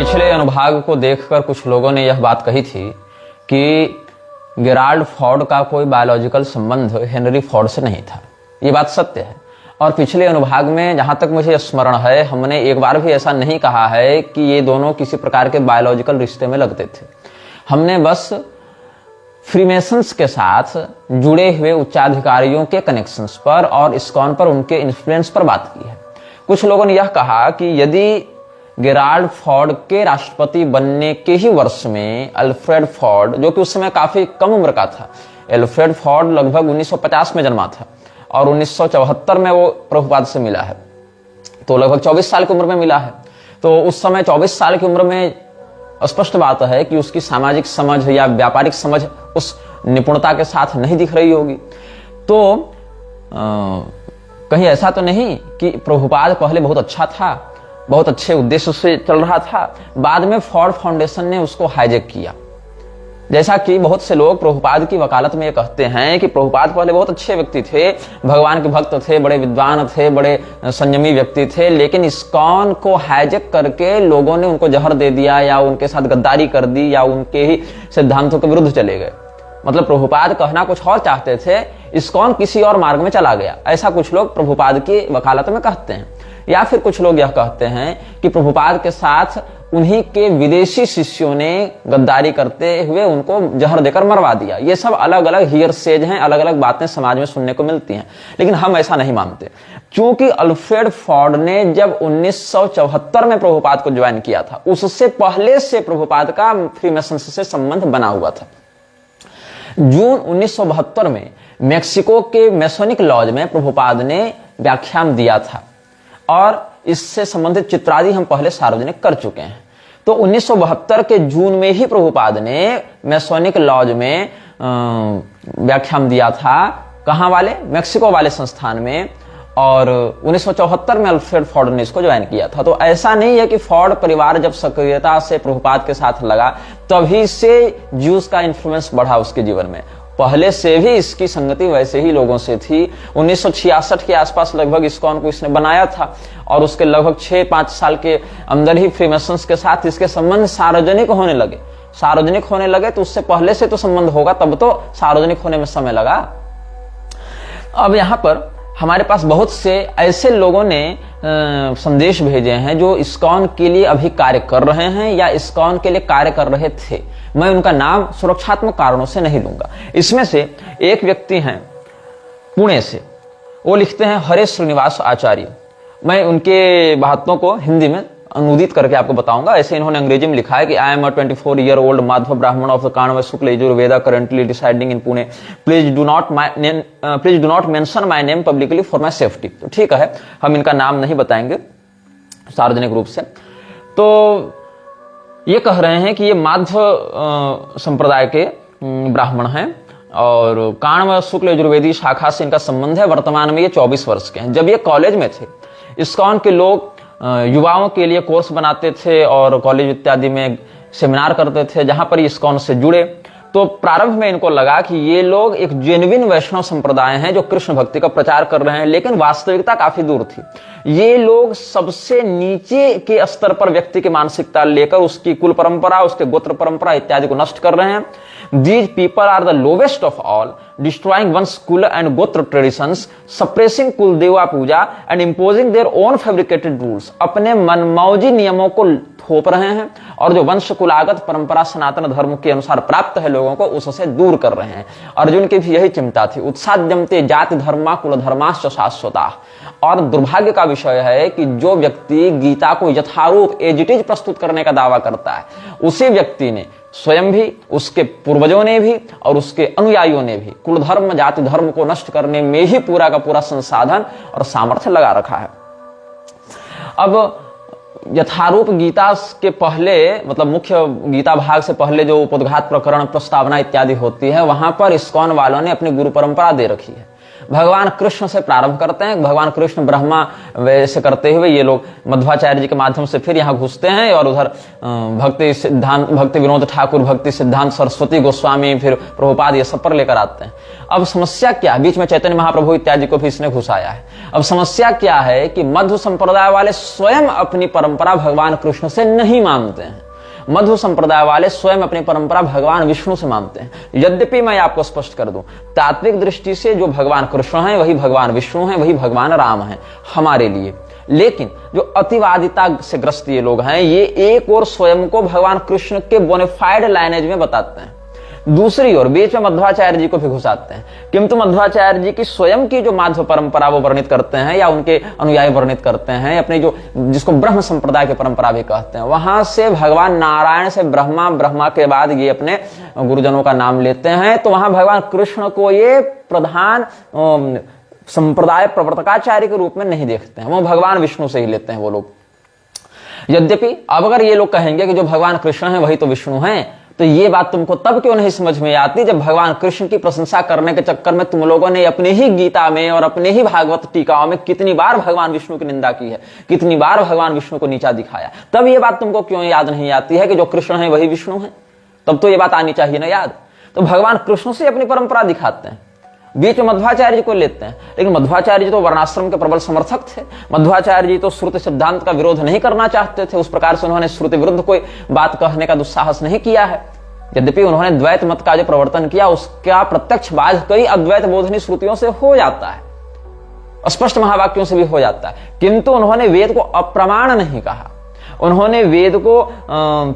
पिछले अनुभाग को देखकर कुछ लोगों ने यह बात कही थी कि गेराल्ड फॉर्ड का कोई बायोलॉजिकल संबंध हेनरी फॉर्ड से नहीं था। ये बात सत्य है। और पिछले अनुभाग में जहां तक मुझे स्मरण है, हमने एक बार भी ऐसा नहीं कहा है कि ये दोनों किसी प्रकार के बायोलॉजिकल रिश्ते में लगते थे। हमने बस फ्रीमेसन्स के साथ जुड़े हुए उच्चाधिकारियों के कनेक्शंस पर और इस्कॉन पर उनके इन्फ्लुएंस पर बात की है। कुछ लोगों ने यह कहा कि यदि गेराल्ड फॉर्ड के राष्ट्रपति बनने के ही वर्ष में अल्फ्रेड फॉर्ड, जो कि उस समय काफी कम उम्र का था, अल्फ्रेड फॉर्ड लगभग 1950 में जन्मा था और 1974 में वो प्रभुपाद से मिला है, तो लगभग 24 साल की उम्र में मिला है। तो उस समय 24 साल की उम्र में स्पष्ट बात है कि उसकी सामाजिक समझ या व्यापारिक समझ उस निपुणता के साथ नहीं दिख रही होगी। तो कहीं ऐसा तो नहीं कि प्रभुपाद पहले बहुत अच्छा था, बहुत अच्छे उद्देश्य से चल रहा था, बाद में फॉर्ड फाउंडेशन ने उसको हाईजैक किया। जैसा कि बहुत से लोग प्रभुपाद की वकालत में ये कहते हैं कि प्रभुपाद पहले बहुत अच्छे व्यक्ति थे, भगवान के भक्त थे, बड़े विद्वान थे, बड़े संयमी व्यक्ति थे, लेकिन इस्कॉन को हाईजैक करके लोगों ने उनको जहर दे दिया या उनके साथ गद्दारी कर दी या उनके ही सिद्धांतों के विरुद्ध चले गए। मतलब प्रभुपाद कहना कुछ और चाहते थे, इस्कॉन किसी और मार्ग में चला गया। ऐसा कुछ लोग प्रभुपाद की वकालत में कहते हैं। या फिर कुछ लोग यह कहते हैं कि प्रभुपाद के साथ उन्हीं के विदेशी शिष्यों ने गद्दारी करते हुए उनको जहर देकर मरवा दिया। ये सब अलग अलग हियरसेज हैं, अलग अलग बातें समाज में सुनने को मिलती हैं, लेकिन हम ऐसा नहीं मानते। क्योंकि अल्फ्रेड फॉर्ड ने जब 1974 में प्रभुपाद को ज्वाइन किया था, उससे पहले से प्रभुपाद का फ्रीमेसन से संबंध बना हुआ था। जून 1972 में मेक्सिको के मेसोनिक लॉज में प्रभुपाद ने व्याख्यान दिया था और इससे संबंधित चित्रादि हम पहले सार्वजनिक कर चुके हैं। तो 1972 के जून में ही प्रभुपाद ने मेसोनिक लॉज में व्याख्यान दिया था। कहां वाले? मेक्सिको वाले संस्थान में। और 1974 में अल्फ्रेड फॉर्ड ने इसको ज्वाइन किया था। तो ऐसा नहीं है कि फॉर्ड परिवार जब सक्रियता से प्रभुपाद के साथ लगा तभी से ज्यूस का इन्फ्लुएंस बढ़ा उसके जीवन में। पहले से भी इसकी संगति वैसे ही लोगों से थी। 1966 के आसपास लगभग इस्कॉन को इसने बनाया था और उसके लगभग 6-5 साल के अंदर ही फ्रीमेसन्स के साथ इसके संबंध सार्वजनिक होने लगे। तो उससे पहले से तो संबंध होगा, तब तो सार्वजनिक होने में समय लगा। अब यहां पर हमारे पास बहुत से ऐसे लोगों ने संदेश भेजे हैं जो इस्कॉन के लिए अभी कार्य कर रहे हैं या इस्कॉन के लिए कार्य कर रहे थे। मैं उनका नाम सुरक्षात्मक कारणों से नहीं लूंगा। इसमें से एक व्यक्ति हैं पुणे से, वो लिखते हैं हरेश श्रीनिवास आचार्य। मैं उनके बातों को हिंदी में अनुदित करके आपको बताऊंगा। ऐसे इन्होंने अंग्रेजी में लिखा है कि I am a 24-year-old Madhav ब्राह्मण of the Kanva Shukla Yajurveda currently residing in Pune. Please do not mention my name publicly for my safety. तो ठीक है, हम इनका नाम नहीं बताएंगे सार्वजनिक रूप से। तो ये कह रहे हैं कि ये माधव संप्रदाय के ब्राह्मण हैं और काण्व शुक्ल यजुर्वेदी शाखा से इनका संबंध है। वर्तमान में ये 24 वर्ष के हैं। जब ये कॉलेज में थे, इस्कॉन के लोग युवाओं के लिए कोर्स बनाते थे और कॉलेज इत्यादि में सेमिनार करते थे जहां पर इस्कॉन से जुड़े। तो प्रारंभ में इनको लगा कि ये लोग एक जेन्युइन वैष्णव संप्रदाय हैं जो कृष्ण भक्ति का प्रचार कर रहे हैं, लेकिन वास्तविकता काफी दूर थी। ये लोग सबसे नीचे के स्तर पर व्यक्ति की मानसिकता लेकर उसकी कुल परंपरा, उसके गोत्र परंपरा इत्यादि को नष्ट कर रहे हैं। These people are the lowest of all, destroying one's कुल and गोत्र traditions, suppressing कुल देवा पूजा and imposing their own fabricated rules। अपने मनमौजी नियमों को थोप रहे हैं और जो वंश कुलागत परंपरा सनातन धर्म के अनुसार प्राप्त है लोगों को, उससे दूर कर रहे हैं। अर्जुन की भी यही चिंता थी। उत्साद्यमते जाति धर्मा कुल धर्माश्च शाश्वता। और दुर्भाग्य का विषय है कि जो व्यक्ति गीता को यथारूप एज इट इज प्रस्तुत करने का दावा करता है, उसी व्यक्ति ने स्वयं भी, उसके पूर्वजों ने भी और उसके अनुयायियों ने भी कुल धर्म जाति धर्म को नष्ट करने में ही पूरा का पूरा संसाधन और सामर्थ्य लगा रखा है। अब यथारूप गीता के पहले, मतलब मुख्य गीता भाग से पहले जो उपोद्घात प्रकरण प्रस्तावना इत्यादि होती है, वहां पर इस्कॉन वालों ने अपनी गुरु परंपरा दे रखी है। भगवान कृष्ण से प्रारंभ करते हैं। भगवान कृष्ण ब्रह्मा वैसे करते हुए ये लोग मध्वाचार्य जी के माध्यम से फिर यहाँ घुसते हैं और उधर भक्ति विनोद ठाकुर, भक्ति सिद्धांत सरस्वती गोस्वामी, फिर प्रभुपाद, ये सब पर लेकर आते हैं। अब समस्या क्या है, बीच में चैतन्य महाप्रभु इत्यादि को भी इसने घुसाया है। अब समस्या क्या है कि मध्व संप्रदाय वाले स्वयं अपनी परंपरा भगवान कृष्ण से नहीं मानते हैं। मध्व संप्रदाय वाले स्वयं अपनी परंपरा भगवान विष्णु से मानते हैं। यद्यपि मैं आपको स्पष्ट कर दूं, तात्विक दृष्टि से जो भगवान कृष्ण हैं वही भगवान विष्णु हैं, वही भगवान राम हैं हमारे लिए। लेकिन जो अतिवादिता से ग्रस्त ये लोग हैं, ये एक और स्वयं को भगवान कृष्ण के बोनेफाइड लाइनेज में बताते हैं, दूसरी ओर बीच में मध्वाचार्य जी को भी घुसाते हैं। किंतु मध्वाचार्य जी की स्वयं की जो माध्व परंपरा वो वर्णित करते हैं या उनके अनुयायी वर्णित करते हैं, अपने जो जिसको ब्रह्म संप्रदाय की परंपरा भी कहते हैं, वहां से भगवान नारायण से ब्रह्मा, ब्रह्मा के बाद ये अपने गुरुजनों का नाम लेते हैं। तो वहां भगवान कृष्ण को ये प्रधान संप्रदाय प्रवर्तकाचार्य के रूप में नहीं देखते हैं, वो भगवान विष्णु से ही लेते हैं वो लोग। यद्यपि अब अगर ये लोग कहेंगे कि जो भगवान कृष्ण है वही तो विष्णु हैं, तो ये बात तुमको तब क्यों नहीं समझ में आती जब भगवान कृष्ण की प्रशंसा करने के चक्कर में तुम लोगों ने अपने ही गीता में और अपने ही भागवत टीकाओं में कितनी बार भगवान विष्णु की निंदा की है, कितनी बार भगवान विष्णु को नीचा दिखाया। तब ये बात तुमको क्यों याद नहीं आती है कि जो कृष्ण है वही विष्णु है? तब तो ये बात आनी चाहिए ना याद। तो भगवान कृष्ण से अपनी परंपरा दिखाते हैं, बीच में मध्वाचार्य जी को लेते हैं। लेकिन मध्वाचार्य जी तो वर्णाश्रम के प्रबल समर्थक थे। मध्वाचार्य जी तो श्रुति सिद्धांत का विरोध नहीं करना चाहते थे, उस प्रकार से उन्होंने श्रुति विरुद्ध कोई बात कहने का दुस्साहस नहीं किया है। यद्यपि उन्होंने द्वैत मत का जो प्रवर्तन किया उसका प्रत्यक्ष बाध कई अद्वैत बोधनी श्रुतियों से हो जाता है, स्पष्ट महावाक्यों से भी हो जाता है। किंतु उन्होंने वेद को अप्रमाण नहीं कहा, उन्होंने वेद को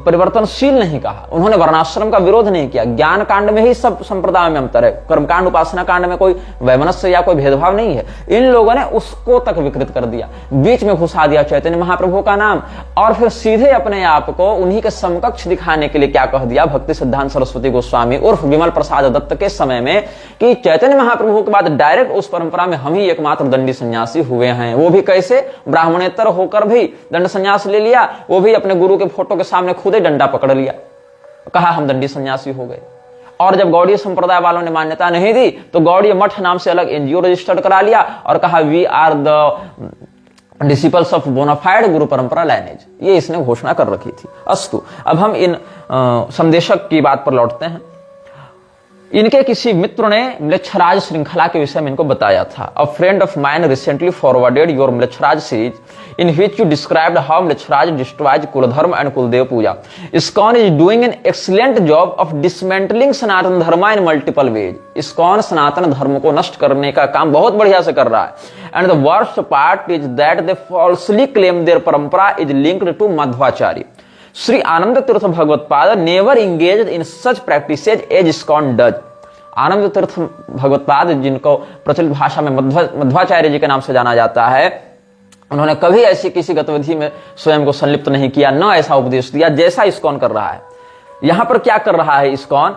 परिवर्तनशील नहीं कहा, उन्होंने वर्णाश्रम का विरोध नहीं किया। ज्ञान कांड में ही सब संप्रदाय में अंतर है, कर्मकांड उपासना कांड में कोई वैमनस्य या कोई भेदभाव नहीं है। इन लोगों ने उसको तक विकृत कर दिया, बीच में घुसा दिया चैतन्य महाप्रभु का नाम, और फिर सीधे अपने आप को उन्हीं के समकक्ष दिखाने के लिए क्या कह दिया भक्ति सिद्धांत सरस्वती गोस्वामी उर्फ विमल प्रसाद दत्त के समय में कि चैतन्य महाप्रभु के बाद डायरेक्ट उस परंपरा में हम ही एकमात्र दंडी सन्यासी हुए हैं। वो भी कैसे? ब्राह्मणेतर होकर भी दंड सन्यास ले लिया, वो भी अपने गुरु के फोटो के सामने खुद ही डंडा पकड़ लिया, कहा हम दंडी सन्यासी हो गए। और जब गौड़ीय संप्रदाय वालों ने मान्यता नहीं दी तो गौड़ीय मठ नाम से अलग एनजीओ रजिस्टर्ड करा लिया और कहा we are the disciples of bonafide guru parampara lineage, ये इसने घोषणा कर रखी थी। अस्तु, अब हम इन संदेशक की बात पर लौटते हैं। इनके किसी मित्र ने म्लेच्छराज श्रृंखला के विषय में इनको बताया था। A friend of mine recently forwarded your Mlechharaj series in which you described how Mlechraj destroys Kuladharma and Kuldev Puja. ISKCON is doing an excellent job of dismantling Sanatan Dharma in multiple ways. ISKCON सनातन धर्म को नष्ट करने का काम बहुत बढ़िया से कर रहा है। And the worst part is that they falsely claim their parampara is linked to Madhvacharya. Sri Ananda Tirtha Bhagavad never engaged in such practices as ISKCON does. आनंद तीर्थ भगवत्पाद, जिनको प्रचलित भाषा में मध्वाचार्य जी के नाम से जाना जाता है, उन्होंने कभी ऐसी किसी गतिविधि में स्वयं को संलिप्त नहीं किया, न ऐसा उपदेश दिया जैसा ISKCON कर रहा है। यहां पर क्या कर रहा है ISKCON?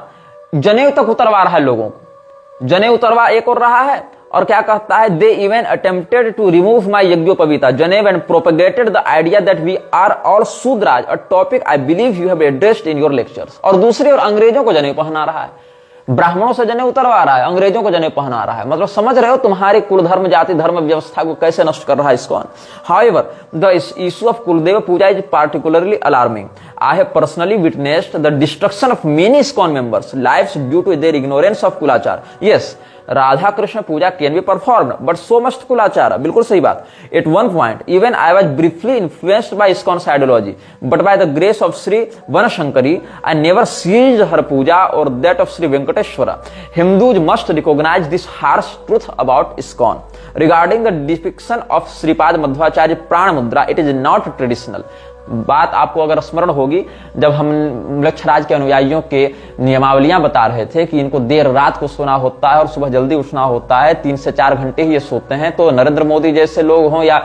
जनेऊ तक उतरवा रहा है लोगों को, जनेऊ उतरवा एक और रहा है और क्या कहता है? They even attempted to remove my yajnopavita janeu and propagated the idea that we are all Shudras, a topic I believe you have addressed in your lectures. और दूसरी ओर अंग्रेजों को जनेऊ पहना रहा है, ब्राह्मणों से जनेऊ उतरवा रहा है, अंग्रेजों को जनेऊ पहना रहा है। मतलब समझ रहे हो तुम्हारी कुल धर्म जाति धर्म व्यवस्था को कैसे नष्ट कर रहा है ISKCON। However, the issue of Kuldeva Puja is particularly alarming. I have personally witnessed the destruction of many ISKCON members' lives due to their ignorance of Kulachar. Yes, Radha Krishna puja can be performed but so must Kulachar. बिल्कुल सही बात। At one point even I was briefly influenced by ISKCON's ideology but by the grace of Shri Vanashankari I never ceased her puja और that of Shri Venkateshwara. Hindus must recognise this harsh truth about ISKCON regarding the depiction of Shripad Madhvacharya prana mudra. It is not traditional. बात आपको अगर स्मरण होगी जब हम म्लेच्छराज के अनुयायियों के नियमावलियां बता रहे थे कि इनको देर रात को सोना होता है और सुबह जल्दी उठना होता है, 3 से 4 घंटे ही ये सोते हैं। तो नरेंद्र मोदी जैसे लोग हों या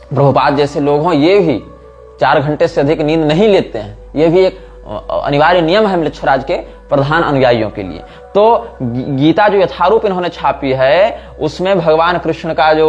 प्रभुपाद जैसे लोग हों, ये भी 4 घंटे से अधिक नींद नहीं लेते हैं। ये भी एक अनिवार्य नियम है म्लेच्छराज के प्रधान अनुयायियों के लिए। तो गीता जो यथारूप इन्होंने छापी है उसमें भगवान कृष्ण का जो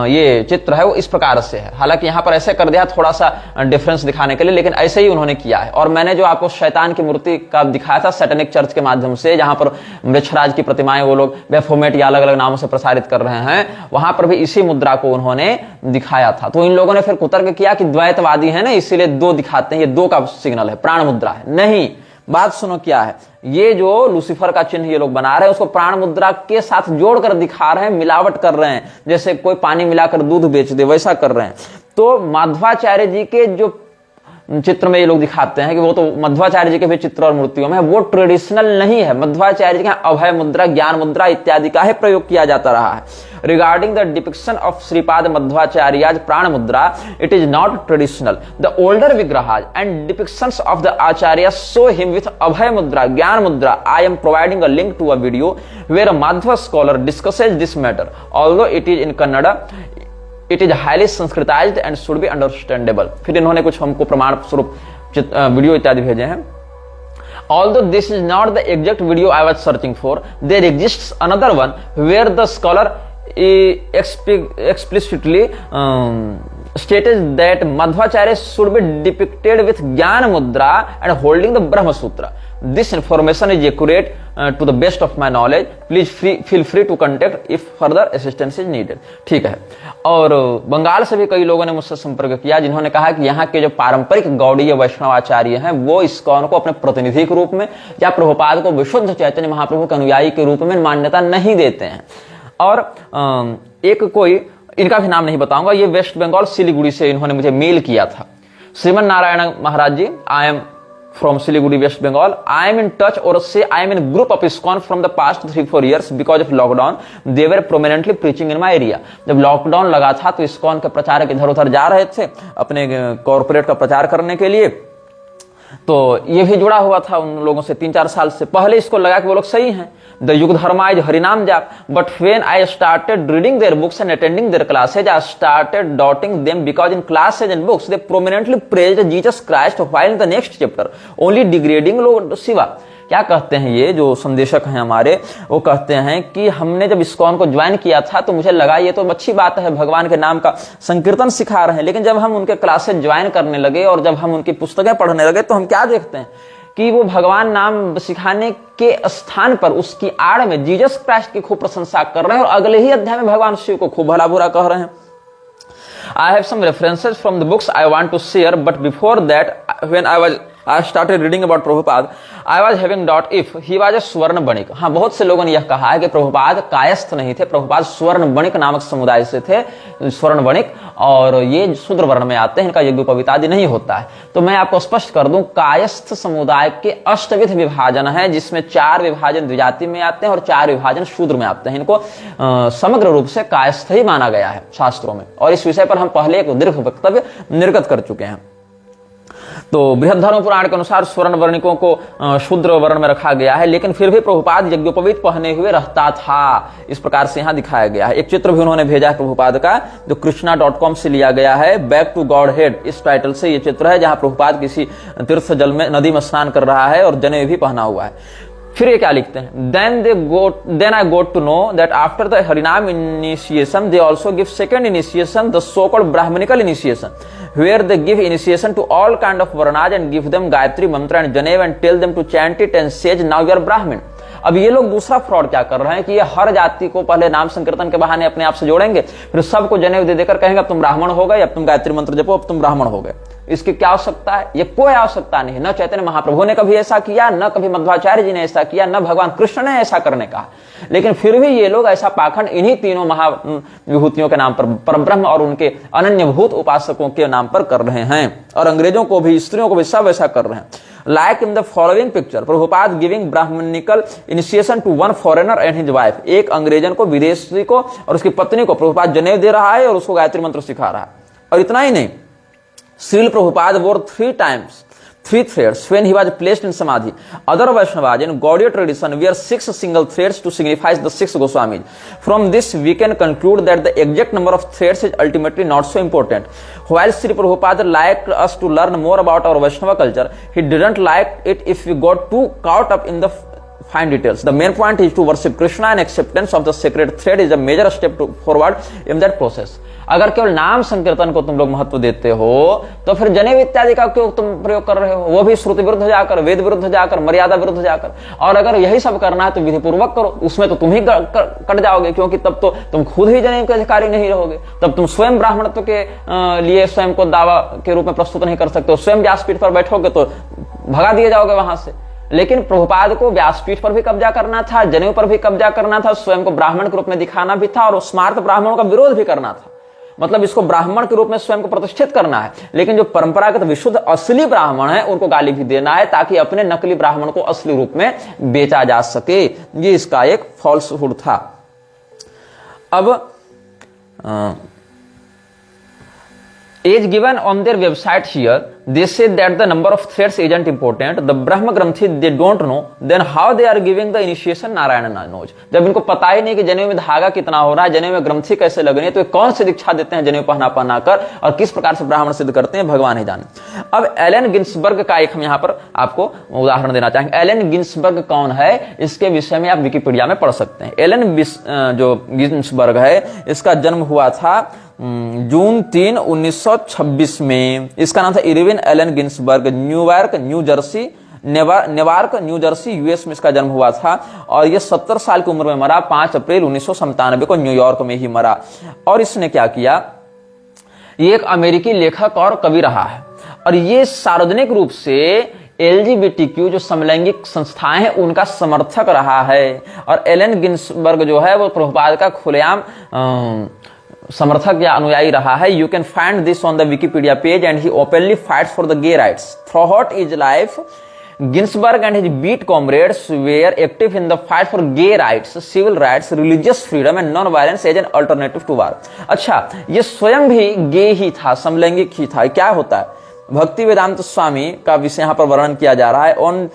ये चित्र है वो इस प्रकार से है। हालांकि यहाँ पर ऐसे कर दिया थोड़ा सा डिफरेंस दिखाने के लिए, लेकिन ऐसे ही उन्होंने किया है। और मैंने जो आपको शैतान की मूर्ति का दिखाया था सैटेनिक चर्च के माध्यम से, जहां पर वृक्षराज की प्रतिमाएं वो लोग बेफोमेट या अलग अलग नामों से प्रसारित कर रहे हैं, वहां पर भी इसी मुद्रा को उन्होंने दिखाया था। तो इन लोगों ने फिर कुतर्क किया कि द्वैतवादी है ना, इसीलिए दो दिखाते हैं, ये दो का सिग्नल है, प्राण मुद्रा है। नहीं, बात सुनो क्या है, ये जो लूसीफर का चिन्ह ये लोग बना रहे हैं उसको प्राण मुद्रा के साथ जोड़कर दिखा रहे हैं, मिलावट कर रहे हैं, जैसे कोई पानी मिलाकर दूध बेच दे वैसा कर रहे हैं। तो माध्वाचार्य जी के जो चित्र में ये लोग दिखाते हैं कि वो तो मध्वाचार्य जी के भी चित्र और मूर्तियों में, वो ट्रेडिशनल नहीं है। मध्वाचार्य जी का अभय मुद्रा, ज्ञान मुद्रा इत्यादि का ही प्रयोग किया जाता रहा है। Regarding the depiction of Shripad Madhvacharya prana mudra, it is not traditional. The older vigrahas and depictions of the acharya show him with abhaya mudra, jnana mudra. I am providing a link to a video where a Madhva scholar discusses this matter, although it is in Kannada, it is highly Sanskritised and should be understandable. फिर इन्होंने कुछ हमको प्रमाण स्वरूप video इत्यादि भेजे हैं। Although this is not the exact video I was searching for, there exists another one where the scholar explicitly stated that Madhvacharya should be depicted with Jnana Mudra and holding the Brahma Sutra. This information is accurate to the best of my knowledge. Please feel free to contact if further assistance is needed. ठीक है। और बंगाल से भी कई लोगों ने मुझसे संपर्क किया जिन्होंने कहा कि यहाँ के जो पारंपरिक गौड़ीय वैष्णवाचार्य हैं वो इस्कॉन को अपने प्रतिनिधि के रूप में या प्रभुपाद को विशुद्ध चैतन्य महाप्रभु के अनुयायी के रूप में मान्यता नहीं देते हैं। और एक कोई, इनका भी नाम नहीं बताऊंगा, ये वेस्ट बंगाल सिलीगुड़ी से इन्होंने मुझे मेल किया था। Shriman Narayan Maharaj ji, I am from Siliguri, West Bengal. I am in touch, or say I am in a group of ISKCON from the past 3-4 years because of lockdown. They were prominently preaching in my area. जब lockdown लगा था तो ISKCON के प्रचारक इधर उधर जा रहे थे अपने कॉर्पोरेट का प्रचार करने के लिए, तो ये भी जुड़ा हुआ था उन लोगों से 3-4 साल से। पहले इसको लगा कि वो लोग सही हैं, द युग dharma is harinam jap, but when I started reading their books and attending their classes, I started doubting them because in classes and books they prominently praised Jesus Christ while in the next chapter only degrading lord Shiva. क्या कहते हैं ये जो संदेशक हैं हमारे, वो कहते हैं कि हमने जब इस्कॉन को ज्वाइन किया था तो मुझे लगा ये तो अच्छी बात है, भगवान के नाम का संकीर्तन सिखा रहे हैं, लेकिन जब हम उनके क्लासेज ज्वाइन करने लगे और जब हम उनकी पुस्तकें पढ़ने लगे तो हम क्या देखते हैं कि वो भगवान नाम सिखाने के स्थान पर उसकी आड़ में जीसस क्राइस्ट की खूब प्रशंसा कर रहे हैं और अगले ही अध्याय में भगवान शिव को खूब भला बुरा कह रहे हैं। I have some references from the books I want to share, but before that, when I started reading about Prabhupada, I was having doubt if he was a स्वर्ण बणिक। हाँ, बहुत से लोगों ने यह कहा है कि प्रभुपाद कायस्थ नहीं थे, प्रभुपाद स्वर्ण बणिक नामक समुदाय से थे, स्वर्ण बणिक, और ये शूद्र वर्ण में आते हैं, इनका यज्ञोपवीत आदि नहीं होता है। तो मैं आपको स्पष्ट कर दूं, कायस्थ समुदाय के अष्टविध विभाजन है, जिसमें 4 विभाजन द्विजाति में आते हैं और 4 विभाजन शूद्र में आते हैं। इनको समग्र रूप से कायस्थ ही माना गया है शास्त्रों में, और इस विषय पर हम पहले एक दीर्घ वक्तव्य निर्गत कर चुके हैं। तो बृहद धर्म पुराण के अनुसार स्वर्ण वर्णिकों को शूद्र वर्ण में रखा गया है, लेकिन फिर भी प्रभुपाद यज्ञोपवीत पहने हुए रहता था, इस प्रकार से यहाँ दिखाया गया है। एक चित्र भी उन्होंने भेजा है प्रभुपाद का, जो कृष्णा.com से लिया गया है, बैक टू गॉड हेड, इस टाइटल से ये चित्र है, जहां प्रभुपाद किसी तीर्थ जल में नदी में स्नान कर रहा है और जनेऊ भी पहना हुआ है। फिर ये क्या लिखते हैं, then I got to know that after the Harinam initiation they also give second initiation, the so-called Brahmanical initiation, where they give initiation to all kind of varnas and give them Gayatri mantra and Janev and tell them to chant it and say now you are Brahmin। अब ये लोग दूसरा fraud क्या कर रहे हैं कि ये हर जाति को पहले नाम संकीर्तन के बहाने अपने आप से जोड़ेंगे, फिर सबको जनेऊ दे देकर कहेंगे अब तुम ब्राह्मण हो गए, अब तुम गायत्री मंत्र जपो, अब तुम ब्राह्मण हो गए। इसकी क्या आवश्यकता है? ये कोई आवश्यकता नहीं। न चैतन्य महाप्रभु ने कभी ऐसा किया, न कभी मध्वाचार्य जी ने ऐसा किया, न भगवान कृष्ण ने ऐसा करने का, लेकिन फिर भी ये लोग ऐसा पाखंड इन्हीं तीनों महाविभूतियों के नाम पर, परब्रह्म और उनके अनन्यभूत उपासकों के नाम पर कर रहे हैं, और अंग्रेजों को भी, स्त्रियों को भी सब ऐसा कर रहे हैं। Like in the following picture, Prabhupada giving Brahmanical initiation to one foreigner and his wife। एक अंग्रेजन को, विदेशी को और उसकी पत्नी को प्रभुपाद जनेऊ दे रहा है और उसको गायत्री मंत्र सिखा रहा है। और इतना ही नहीं, Srila Prabhupada wore 3 threads when he was placed in samadhi. Other Vaishnavas in Gaudiya tradition wear 6 single threads to signify the 6 Goswamis. From this we can conclude that the exact number of threads is ultimately not so important. While Sri Prabhupada liked us to learn more about our Vaishnava culture, he didn't like it if we got too caught up in the fine details. The main point is to worship Krishna, and acceptance of the sacred thread is a major step forward in that process. अगर केवल नाम संकीर्तन को तुम लोग महत्व देते हो तो फिर जनेऊ इत्यादि का क्यों तुम प्रयोग कर रहे हो? वो भी श्रुति विरुद्ध जाकर, वेद विरुद्ध जाकर, मर्यादा विरुद्ध जाकर। और अगर यही सब करना है तो विधि पूर्वक करो, उसमें तो तुम ही कट जाओगे, क्योंकि तब तो तुम खुद ही जनेऊ के अधिकारी नहीं रहोगे। तब तुम स्वयं ब्राह्मणत्व के लिए स्वयं को दावा के रूप में प्रस्तुत नहीं कर सकते हो। स्वयं व्यासपीठ पर बैठोगे तो भगा दिए जाओगे वहां से। लेकिन प्रभुपाद को व्यासपीठ पर भी कब्जा करना था, जनेऊ पर भी कब्जा करना था, स्वयं को ब्राह्मण के रूप में दिखाना भी था और स्मार्त ब्राह्मणों का विरोध भी करना था। मतलब इसको ब्राह्मण के रूप में स्वयं को प्रतिष्ठित करना है, लेकिन जो परंपरागत विशुद्ध असली ब्राह्मण है उनको गाली भी देना है, ताकि अपने नकली ब्राह्मण को असली रूप में बेचा जा सके। ये इसका एक फॉल्सहुड था। अब as given on their website here, they say that the number of threads isn't important. The Brahma Granthi they don't know, then how they are giving the initiation Narayana knows. जब इनको पता ही नहीं कि जनेऊ में धागा कितना हो रहा है, जनेऊ में ग्रंथि कैसे लगनी है, तो कौन सी दीक्षा देते हैं जनेऊ पहना कर और किस प्रकार से ब्राह्मण सिद्ध करते हैं, भगवान ही जाने। अब एलन गिन्सबर्ग का एक हम यहाँ पर आपको उदाहरण देना चाहेंगे। एलन गिन्सबर्ग कौन है, इसके विषय में आप विकिपीडिया में पढ़ सकते हैं। एलन जो गिन्सबर्ग है, इसका जन्म हुआ था जून 3, 1926 में। इसका नाम था Irwin Allen Ginsberg. New York New Jersey US में इसका जन्म हुआ था और ये 70 साल की उम्र में मरा। 5 अप्रैल 1997 को न्यूयॉर्क में ही मरा। और इसने क्या किया, ये एक अमेरिकी लेखक और कवि रहा है और ये सार्वजनिक रूप से LGBTQ जो समलैंगिक संस्थाएं हैं उनका समर्थक रहा है। और एलन गिन्सबर्ग जो है वो प्रभुपाद का खुलेआम समर्थक या अनुयायी रहा है। You can find this on the Wikipedia page and he openly fights for the gay rights throughout his life. Ginsburg and his beat comrades were active in the fight for gay rights, civil rights, religious freedom and non-violence as an alternative to war. अच्छा, ये स्वयं भी गे ही था, समलैंगिक ही था। क्या होता है, भक्ति वेदांत स्वामी का विषय यहाँ पर वर्णन किया जा रहा है। On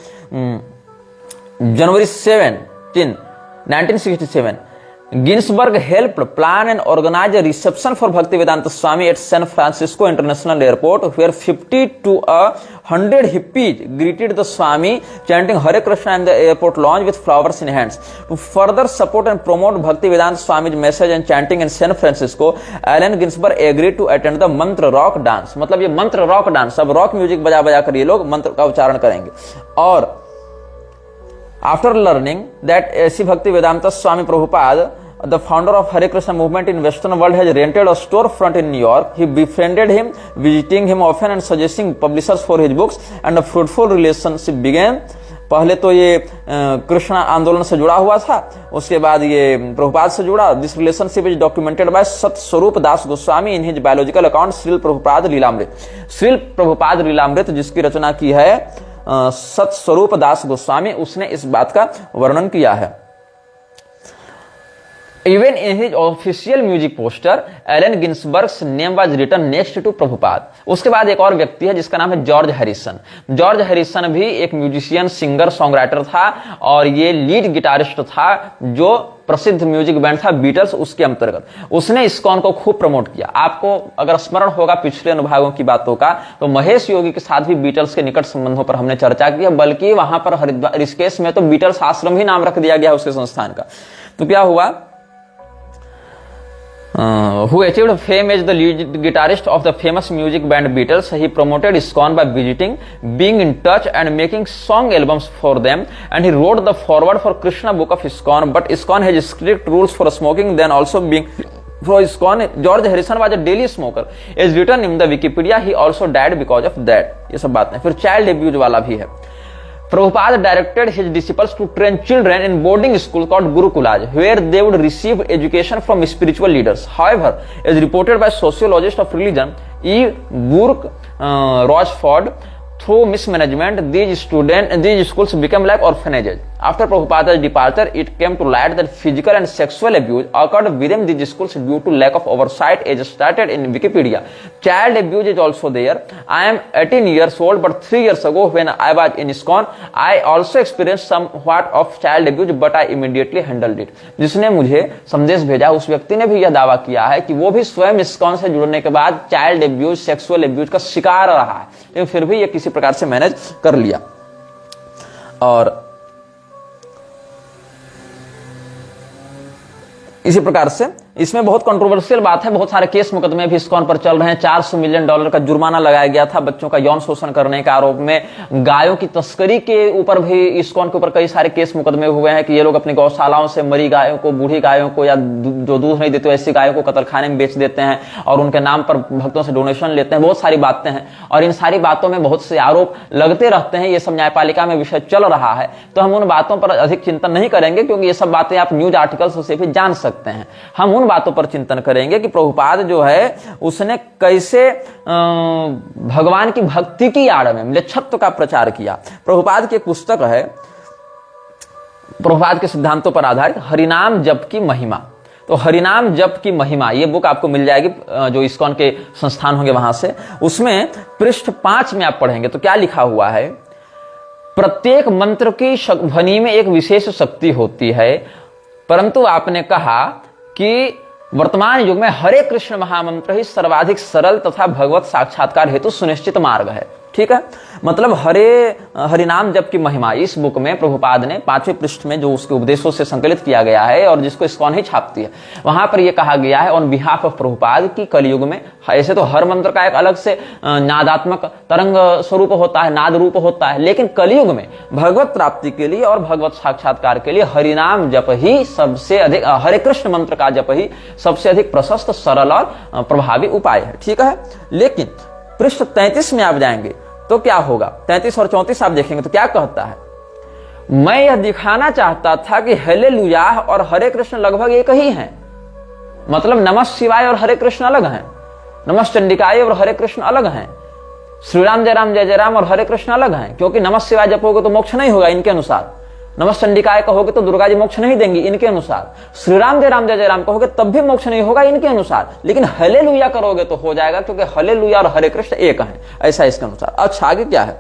January 17, 1967 Ginsburg helped plan and organize a reception for Bhaktivedanta Swami at San Francisco International Airport, where 50 to 100 hippies greeted the Swami, chanting Hare Krishna in the airport lounge with flowers in hands. To further support and promote Bhaktivedanta Swami's message and chanting in San Francisco, Allen Ginsberg agreed to attend the मंत्र rock dance. मतलब ये मंत्र rock dance, अब rock music बजा बजा कर ये लोग मंत्र का उच्चारण करेंगे। और after learning that A.C. Bhaktivedanta Swami Prabhupada, the founder of Hare Krishna movement in Western world, has rented a storefront in New York, he befriended him, visiting him often and suggesting publishers for his books, and a fruitful relationship began. पहले तो ये कृष्ण आंदोलन से जुड़ा हुआ था, उसके बाद ये प्रभुपाद से जुड़ा। This relationship is documented by Satsvarupa Das Goswami in his biological account Srila Prabhupada Lilamrita. Srila Prabhupada Lilamrita जिसकी रचना की है सतस्वरूप दास गोस्वामी, उसने इस बात का वर्णन किया है। Even in his official music poster, Allen Ginsberg's name was written next to Prabhupada. उसके बाद एक और व्यक्ति है जिसका नाम है जॉर्ज हैरिसन। जॉर्ज हैरिसन भी एक म्यूजिशियन, सिंगर, सॉन्ग था और ये लीड गिटारिस्ट था जो प्रसिद्ध म्यूजिक बैंड था बीटल्स, उसके अंतर्गत उसने इस्कॉन को खूब प्रमोट किया। आपको अगर स्मरण होगा पिछले अनुभागों की बातों का, तो महेश योगी के साथ भी बीटल्स के निकट संबंधों पर हमने चर्चा की है, बल्कि वहां पर हरिद्वार ऋषिकेश में तो बीटल्स आश्रम ही नाम रख दिया गया उसके संस्थान का। तो क्या हुआ, who achieved fame as the lead guitarist of the famous music band Beatles. He promoted ISKCON by visiting, being in touch and making song albums for them, and he wrote the foreword for Krishna book of ISKCON. But ISKCON has strict rules for smoking, then also being for ISKCON, George Harrison was a daily smoker. As written in the Wikipedia, he also died because of that. ये सब बात है। फिर child abuse वाला भी है। Prabhupada directed his disciples to train children in boarding school called Gurukulas, where they would receive education from spiritual leaders. However, as reported by sociologist of religion E. Burke Rochford, through mismanagement, these schools became like orphanages. After Prabhupada's departure, it came to light that physical and sexual abuse occurred within these schools due to lack of oversight, as stated in Wikipedia. Child abuse is also there. I am 18 years old, but 3 years ago when I was in ISKCON, I also experienced somewhat of child abuse, but I immediately handled it. जिसने मुझे संदेश भेजा उस व्यक्ति ने भी यह दावा किया है कि वो भी स्वयं ISKCON से जुड़ने के बाद चाइल्ड एब्यूज, सेक्सुअल एब्यूज का शिकार रहा है, लेकिन फिर भी ये किसी प्रकार से मैनेज कर लिया। और इसी प्रकार से इसमें बहुत कंट्रोवर्शियल बात है, बहुत सारे केस मुकदमे भी ISKCON पर चल रहे हैं। $400 मिलियन का जुर्माना लगाया गया था बच्चों का यौन शोषण करने के आरोप में। गायों की तस्करी के ऊपर भी ISKCON के ऊपर कई सारे केस मुकदमे हुए हैं कि ये लोग अपनी गौशालाओं से मरी गायों को, बूढ़ी गायों को या जो दूध नहीं देते ऐसी गायों को कतलखाने में बेच देते हैं और उनके नाम पर भक्तों से डोनेशन लेते हैं। बहुत सारी बातें हैं और इन सारी बातों में बहुत से आरोप लगते रहते हैं। ये सब न्यायपालिका में विषय चल रहा है, तो हम उन बातों पर अधिक चिंतन नहीं करेंगे क्योंकि ये सब बातें आप न्यूज आर्टिकल्स से भी जान सकते हैं। हम उन बातों पर चिंतन करेंगे कि प्रभुपाद जो है उसने कैसे भगवान की भक्ति की आड़ में म्लेच्छत्व का प्रचार किया। प्रभुपाद की एक पुस्तक है, प्रभुपाद के सिद्धांतों पर आधारित हरिनाम जप की महिमा। तो हरिनाम जप की महिमा ये बुक आपको मिल जाएगी जो ISKCON के संस्थान होंगे वहां से। उसमें पृष्ठ 5 में आप पढ़ेंगे तो क्या लिखा हुआ है, प्रत्येक मंत्र की ध्वनि में एक विशेष शक्ति होती है, परंतु आपने कहा कि वर्तमान युग में हरे कृष्ण महामंत्र ही सर्वाधिक सरल तथा भगवत साक्षात्कार हेतु सुनिश्चित मार्ग है। ठीक है, मतलब हरिनाम जप की महिमा इस बुक में प्रभुपाद ने 5वें पृष्ठ में जो उसके उपदेशों से संकलित किया गया है और जिसको ISKCON ही छापती है, वहां पर यह कहा गया है ऑन बिहाफ ऑफ प्रभुपाद की कलयुग में, ऐसे तो हर मंत्र का एक अलग से नादात्मक तरंग स्वरूप होता है, नाद रूप होता है, लेकिन कलयुग में भगवत प्राप्ति के लिए और भगवत साक्षात्कार के लिए हरिनाम जप ही सबसे अधिक, हरे कृष्ण मंत्र का जप ही सबसे अधिक प्रशस्त, सरल और प्रभावी उपाय है। ठीक है, लेकिन पृष्ठ 33 में आप जाएंगे तो क्या होगा, 33 और 34 आप देखेंगे तो क्या कहता है, मैं यह दिखाना चाहता था कि हेलेलुया और हरे कृष्ण लगभग एक ही हैं। मतलब नमः शिवाय और हरे कृष्ण अलग हैं, नमः चंडिकाय और हरे कृष्ण अलग हैं, श्री राम जय जय राम और हरे कृष्ण अलग हैं, क्योंकि नमः शिवाय जपोगे तो मोक्ष नहीं होगा इनके अनुसार, नमः चंडिकाय कहोगे तो दुर्गा जी मोक्ष नहीं देंगी इनके अनुसार, श्री राम जय जय राम कहोगे तब भी मोक्ष नहीं होगा इनके अनुसार, लेकिन हेलेलुया करोगे तो हो जाएगा क्योंकि हेलेलुया और हरे कृष्ण एक हैं, ऐसा इसके अनुसार। अच्छा आगे क्या है,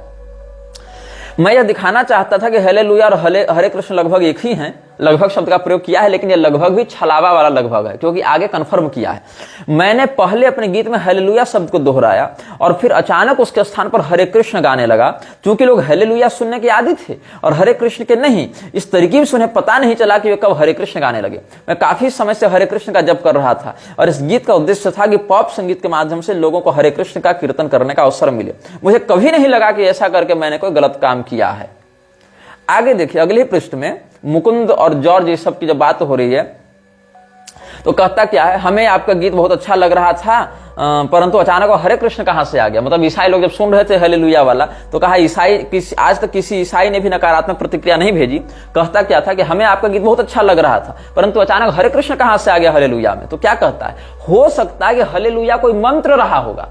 मैं यह दिखाना चाहता था कि हेलेलुया और हरे कृष्ण लगभग एक ही हैं। लगभग शब्द का प्रयोग किया है लेकिन यह लगभग भी छलावा वाला लगभग है क्योंकि आगे कन्फर्म किया है। मैंने पहले अपने गीत में हेलेलुया शब्द को दोहराया और फिर अचानक उसके स्थान पर हरे कृष्ण गाने लगा। क्योंकि लोग हेलेलुया सुनने के आदी थे और हरे कृष्ण के नहीं, इस तरकीब से उन्हें पता नहीं चला कि वे कब हरे कृष्ण गाने लगे। मैं काफी समय से हरे कृष्ण का जप कर रहा था और इस गीत का उद्देश्य था कि पॉप संगीत के माध्यम से लोगों को हरे कृष्ण का कीर्तन करने का अवसर मिले। मुझे कभी नहीं लगा कि ऐसा करके मैंने कोई गलत काम किया है। आगे देखिए अगले ही पृष्ठ में मुकुंद और जॉर्ज ये सब की जब बात हो रही है तो कहता क्या है, हमें आपका गीत बहुत अच्छा लग रहा था परंतु अचानक वो हरे कृष्ण कहां से आ गया। मतलब ईसाई लोग जब सुन रहे थे हेलेलुया वाला तो कहा आज तक किसी ईसाई ने भी नकारात्मक प्रतिक्रिया नहीं भेजी। कहता क्या था कि हमें आपका गीत बहुत अच्छा लग रहा था परंतु अचानक हरे कृष्ण कहां से आ गया हेलेलुया में। तो क्या कहता है, हो सकता है कि हेलेलुया कोई मंत्र रहा होगा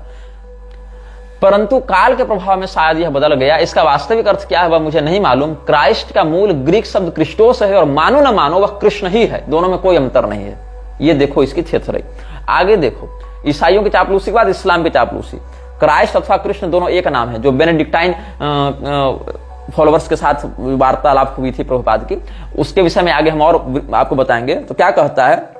परंतु काल के प्रभाव में शायद यह बदल गया। इसका वास्तविक अर्थ क्या है वह मुझे नहीं मालूम। क्राइस्ट का मूल ग्रीक शब्द क्रिस्टोस है और मानो न मानो वह कृष्ण ही है, दोनों में कोई अंतर नहीं है। ये देखो इसकी थेथराई। आगे देखो ईसाइयों की चापलूसी के बाद इस्लाम की चापलूसी। क्राइस्ट अथवा कृष्ण दोनों एक नाम है, जो बेनेडिक्टाइन फॉलोअर्स के साथ वार्तालाप हुई थी प्रभुपाद की, उसके विषय में आगे हम और आपको बताएंगे। तो क्या कहता है,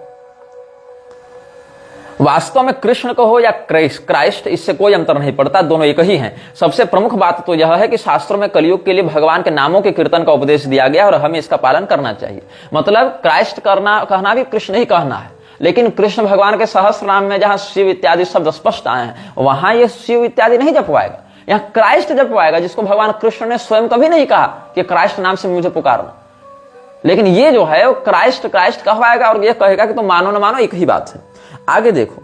वास्तव में कृष्ण को हो या क्राइस्ट इससे कोई अंतर नहीं पड़ता, दोनों एक ही हैं। सबसे प्रमुख बात तो यह है कि शास्त्रों में कलयुग के लिए भगवान के नामों के कीर्तन का उपदेश दिया गया और हमें इसका पालन करना चाहिए। मतलब क्राइस्ट कहना भी कृष्ण ही कहना है, लेकिन कृष्ण भगवान के सहस्त्र नाम में जहां शिव इत्यादि शब्द स्पष्ट आए हैं वहां ये शिव इत्यादि नहीं जपवाएगा, यहाँ क्राइस्ट जपवाएगा, जिसको भगवान कृष्ण ने स्वयं कभी नहीं कहा कि क्राइस्ट नाम से मुझे पुकारना। लेकिन ये जो है वो क्राइस्ट कहवाएगा और ये कहेगा कि तुम मानो न मानो एक ही बात है। आगे देखो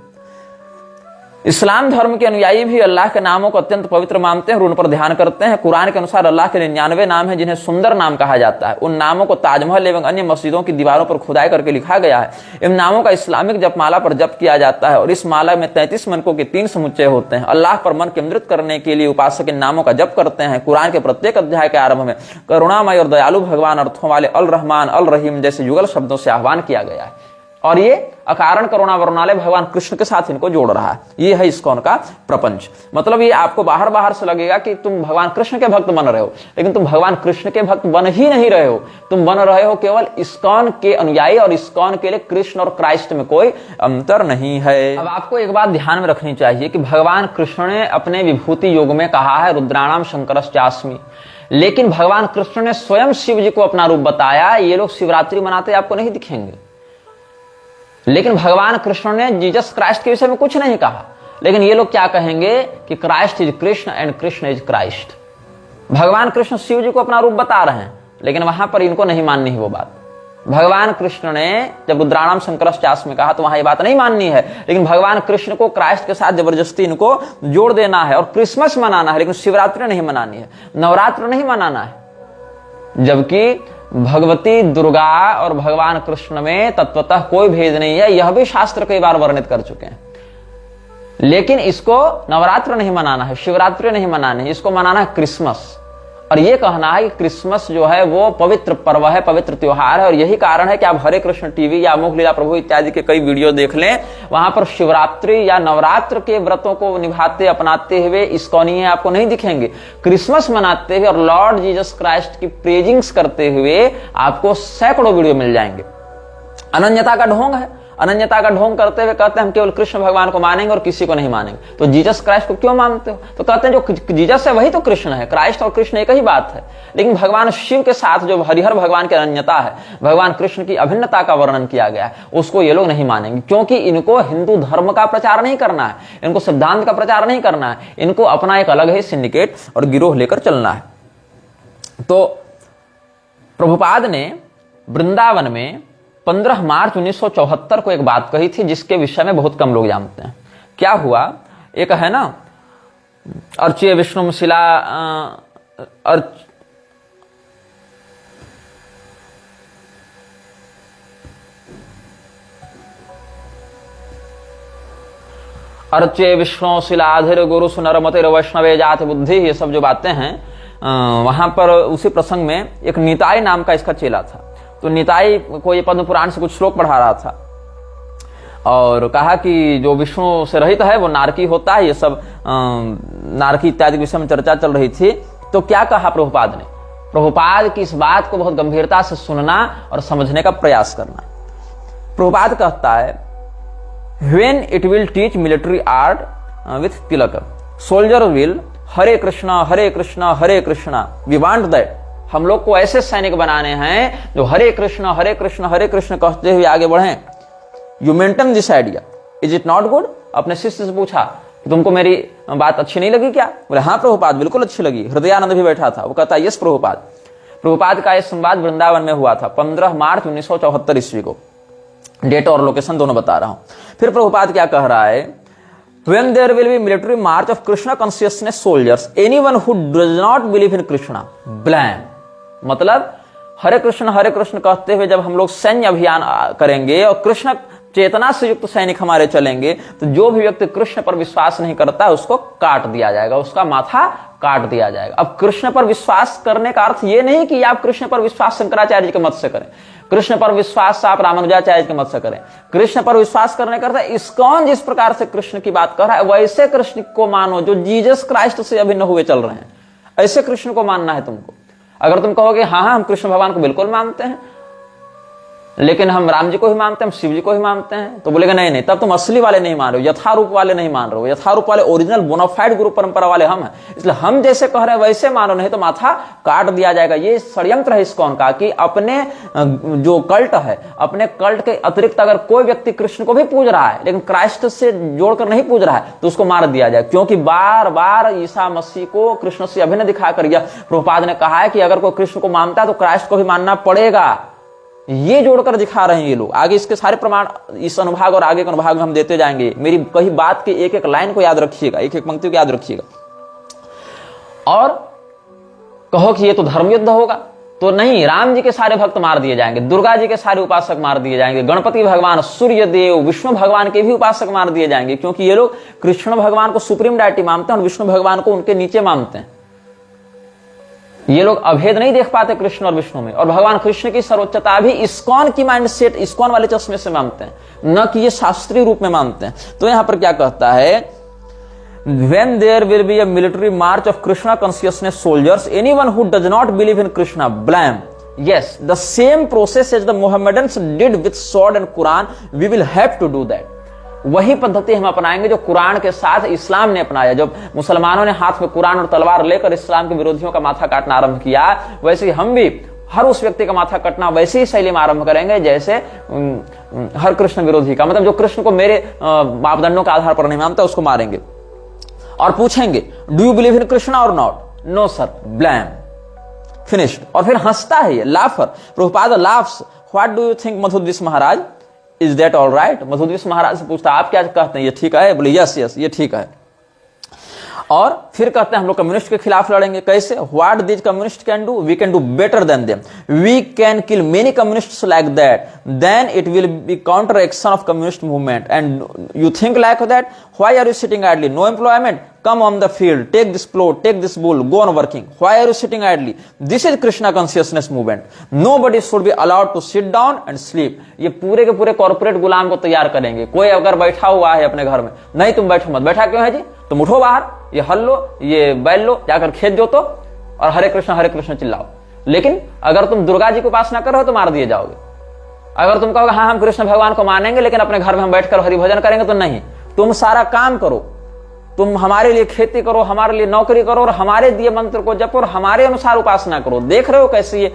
इस्लाम धर्म के अनुयायी भी अल्लाह के नामों को अत्यंत पवित्र मानते हैं और उन पर ध्यान करते हैं। कुरान के अनुसार अल्लाह के 99 नाम हैं जिन्हें सुंदर नाम कहा जाता है। उन नामों को ताजमहल एवं अन्य मस्जिदों की दीवारों पर खुदाई करके लिखा गया है। इन नामों का इस्लामिक जपमाला पर जप किया जाता है और इस माला में 33 मनकों के 3 समुच्चय होते हैं। अल्लाह पर मन केंद्रित करने के लिए उपासक इन नामों का जप करते हैं। कुरान के प्रत्येक अध्याय के आरंभ में करुणामय और दयालु भगवान अर्थों वाले अल रहमान अल रहीम जैसे युगल शब्दों से आह्वान किया गया है और ये अकारण करुणा वरुणालय भगवान कृष्ण के साथ इनको जोड़ रहा है। ये है इस्कॉन का प्रपंच। मतलब ये आपको बाहर बाहर से लगेगा कि तुम भगवान कृष्ण के भक्त बन रहे हो, लेकिन तुम भगवान कृष्ण के भक्त बन ही नहीं रहे हो। तुम बन रहे हो केवल इस्कॉन के अनुयायी और इस्कॉन के लिए कृष्ण और क्राइस्ट में कोई अंतर नहीं है। अब आपको एक बात ध्यान में रखनी चाहिए कि भगवान कृष्ण ने अपने विभूति योग में कहा है रुद्राणाम शंकरश्चास्मि, लेकिन भगवान कृष्ण ने स्वयं शिव जी को अपना रूप बताया। ये लोग शिवरात्रि मनाते आपको नहीं दिखेंगे, लेकिन भगवान कृष्ण ने जीसस क्राइस्ट के विषय में कुछ नहीं कहा। लेकिन ये लोग क्या कहेंगे कि Christ is Krishna and Krishna is Christ. भगवान कृष्ण शिव जी को अपना रूप बता रहे हैं, लेकिन वहां पर इनको नहीं माननी है वो बात। भगवान कृष्ण ने जब रुद्राणाम शंकरश्चास्मि में कहा तो वहां ये बात नहीं माननी है, लेकिन भगवान कृष्ण को क्राइस्ट के साथ जबरदस्ती इनको जोड़ देना है और क्रिसमस मनाना है, लेकिन शिवरात्रि नहीं मनानी है, नवरात्र नहीं मनाना है। जबकि भगवती दुर्गा और भगवान कृष्ण में तत्वतः कोई भेद नहीं है, यह भी शास्त्र कई बार वर्णित कर चुके हैं। लेकिन इसको नवरात्र नहीं मनाना है, शिवरात्रि नहीं मनानी है, इसको मनाना है क्रिसमस। और यह कहना है कि क्रिसमस जो है वो पवित्र पर्व है, पवित्र त्योहार है। और यही कारण है कि आप हरे कृष्ण टीवी या अमोघ लीला प्रभु इत्यादि के कई वीडियो देख लें, वहां पर शिवरात्रि या नवरात्र के व्रतों को निभाते अपनाते हुए इस्कॉनीय आपको नहीं दिखेंगे। क्रिसमस मनाते हुए और लॉर्ड जीसस क्राइस्ट की प्रेजिंग्स करते हुए आपको सैकड़ों वीडियो मिल जाएंगे। अनन्यता का ढोंग है, अनन्यता का ढोंग करते हुए कहते हैं हम केवल कृष्ण भगवान को मानेंगे और किसी को नहीं मानेंगे। तो जीसस क्राइस्ट को क्यों मानते हो? तो कहते हैं जो जीसस है वही तो कृष्ण है, क्राइस्ट और कृष्ण एक ही बात है। लेकिन भगवान शिव के साथ जो हरिहर भगवान की अनन्यता है, भगवान कृष्ण की अभिन्नता का वर्णन किया गया है, उसको ये लोग नहीं मानेंगे, क्योंकि इनको हिंदू धर्म का प्रचार नहीं करना है, इनको सिद्धांत का प्रचार नहीं करना है, इनको अपना एक अलग ही सिंडिकेट और गिरोह लेकर चलना है। तो प्रभुपाद ने वृंदावन में 15 मार्च 1974 को एक बात कही थी जिसके विषय में बहुत कम लोग जानते हैं। क्या हुआ, एक है ना अर्च्य विष्णुशिला अर्च्य विष्णुशिलाधिर गुरु सुनरमतिर वैष्णवे जाति बुद्धि, ये सब जो बातें हैं वहां पर उसी प्रसंग में एक निताई नाम का इसका चेला था। तो निताई को ये पद्म पुराण से कुछ श्लोक पढ़ा रहा था और कहा कि जो विष्णु से रहित है वो नारकी होता है। ये सब नारकी इत्यादि के विषय में चर्चा चल रही थी। तो क्या कहा प्रभुपाद ने? प्रभुपाद की इस बात को बहुत गंभीरता से सुनना और समझने का प्रयास करना। प्रभुपाद कहता है when it will teach military art with tilak soldier will Hare Krishna Hare Krishna Hare Krishna. We want that, हम लोग को ऐसे सैनिक बनाने हैं जो हरे कृष्ण हरे कृष्ण हरे कृष्ण कहते हुए आगे बढ़ें। You maintain this idea, is it not good? अपने शिष्य से पूछा तुमको मेरी बात अच्छी नहीं लगी क्या? बोले हाँ प्रभुपाद बिल्कुल अच्छी लगी। हृदयानंद भी बैठा था, वो कहता यस प्रभुपाद। प्रभुपाद का यह संवाद वृंदावन में हुआ था 15 मार्च 1974 ईस्वी को। डेट और लोकेशन दोनों बता रहा हूं। फिर प्रभुपाद क्या कह रहा है, when there will be military march of Krishna consciousness soldiers, anyone who does not believe in Krishna, blame। मतलब हरे कृष्ण कहते हुए जब हम लोग सैन्य अभियान करेंगे और कृष्ण चेतना से युक्त सैनिक हमारे चलेंगे, तो जो भी व्यक्ति कृष्ण पर विश्वास नहीं करता उसको काट दिया जाएगा, उसका माथा काट दिया जाएगा। अब कृष्ण पर विश्वास करने का अर्थ ये नहीं कि आप कृष्ण पर विश्वास शंकराचार्य जी के मत से करें, कृष्ण पर विश्वास आप रामानुजाचार्य के मत से करें। कृष्ण पर विश्वास करने का अर्थ इस्कॉन जिस प्रकार से कृष्ण की बात कर रहा है वैसे कृष्ण को मानो जो जीसस क्राइस्ट से अभिन्न हुए चल रहे हैं। ऐसे कृष्ण को मानना है तुमको। अगर तुम कहोगे हाँ हम कृष्ण भगवान को बिल्कुल मानते हैं, लेकिन हम राम जी को ही मानते हैं, हम शिव जी को ही मानते हैं, तो बोलेगा नहीं, तब तुम असली वाले नहीं मान रहे हो, यथारूप वाले नहीं मान रहे हो। यथारूप वाले ओरिजिनल बोनाफाइड गुरु परंपरा वाले हम हैं, इसलिए हम जैसे कह रहे हैं वैसे मानो, नहीं तो माथा काट दिया जाएगा। ये षड्यंत्र है इस्कॉन का कि अपने जो कल्ट है, अपने कल्ट के अतिरिक्त अगर कोई व्यक्ति कृष्ण को भी पूज रहा है लेकिन क्राइस्ट से जोड़कर नहीं पूज रहा है तो उसको मार दिया जाए, क्योंकि बार बार ईसा मसीह को कृष्ण से अभिन्न दिखाकर यह प्रभुपाद ने कहा है कि अगर कोई कृष्ण को मानता है तो क्राइस्ट को भी मानना पड़ेगा। ये जोड़कर दिखा रहे हैं ये लोग। आगे इसके सारे प्रमाण इस अनुभाग और आगे के अनुभाग में हम देते जाएंगे। मेरी कही बात के एक एक लाइन को याद रखिएगा, एक एक पंक्ति को याद रखिएगा। और कहो कि ये तो धर्म युद्ध होगा, तो नहीं, राम जी के सारे भक्त मार दिए जाएंगे, दुर्गा जी के सारे उपासक मार दिए जाएंगे, गणपति भगवान, सूर्य देव, विष्णु भगवान के भी उपासक मार दिए जाएंगे, क्योंकि ये लोग कृष्ण भगवान को सुप्रीम डायटी मानते हैं और विष्णु भगवान को उनके नीचे मानते हैं। ये लोग अभेद नहीं देख पाते कृष्ण और विष्णु में, और भगवान कृष्ण की सर्वोच्चता भी इस्कॉन की माइंडसेट, इस्कॉन वाले चश्मे से मानते हैं, न कि ये शास्त्रीय रूप में मानते हैं। तो यहां पर क्या कहता है, when there will be a military march of Krishna consciousness soldiers, anyone who does not believe in Krishna, blame. Yes, the same process as the Mohammedans did with sword and Quran, we will have to do that. वही पद्धति हम अपनाएंगे जो कुरान के साथ इस्लाम ने अपनाया। जब मुसलमानों ने हाथ में कुरान और तलवार लेकर इस्लाम के विरोधियों का माथा काटना आरंभ किया, वैसे ही हम भी हर उस व्यक्ति का माथा कटना वैसी ही शैली में आरंभ करेंगे जैसे हर कृष्ण विरोधी का, मतलब जो कृष्ण को मेरे मापदंडों के आधार पर नहीं मानता उसको मारेंगे। और पूछेंगे, do you believe in Krishna और not? No sir, blam, finished. और फिर हंसता है ये, laughter, Prabhupada laughs, what do you think Madhudvisa Maharaj, is that all right? Madhudvisa Maharaj से पूछता, आप क्या कहते हैं, ये ठीक है? बोले यस यस, ये ठीक है। और फिर कहते हैं हम लोग कम्युनिस्ट के खिलाफ लड़ेंगे। कैसे? What this communist can do, we can do better than them, we can kill many communists like that, then it will be counter action of communist movement, and you think like that, why are you sitting idly, no employment, come on the field, take this plot, take this bull, go on working, why are you sitting idly? This is Krishna consciousness movement, nobody should be allowed to sit down and sleep। ये पूरे के पूरे corporate गुलाम को तैयार करेंगे। कोई अगर बैठा हुआ है अपने घर में, नहीं तुम बैठो मत, बैठा क्यों है जी, तुम उठो बाहर, ये हल लो, ये बैल लो, जाकर खेत जोतो और हरे कृष्ण चिल्लाओ। लेकिन अगर तुम दुर्गा जी को उपासना कर रहे हो तो मार दिए जाओगे। अगर तुम कहोगे हाँ हम कृष्ण भगवान को मानेंगे लेकिन अपने घर में हम बैठकर हरि भजन करेंगे, तो नहीं, तुम सारा काम करो, तुम हमारे लिए खेती करो, हमारे लिए नौकरी करो और हमारे दिए मंत्र को जपो और हमारे अनुसार उपासना करो। देख रहे हो कैसे ये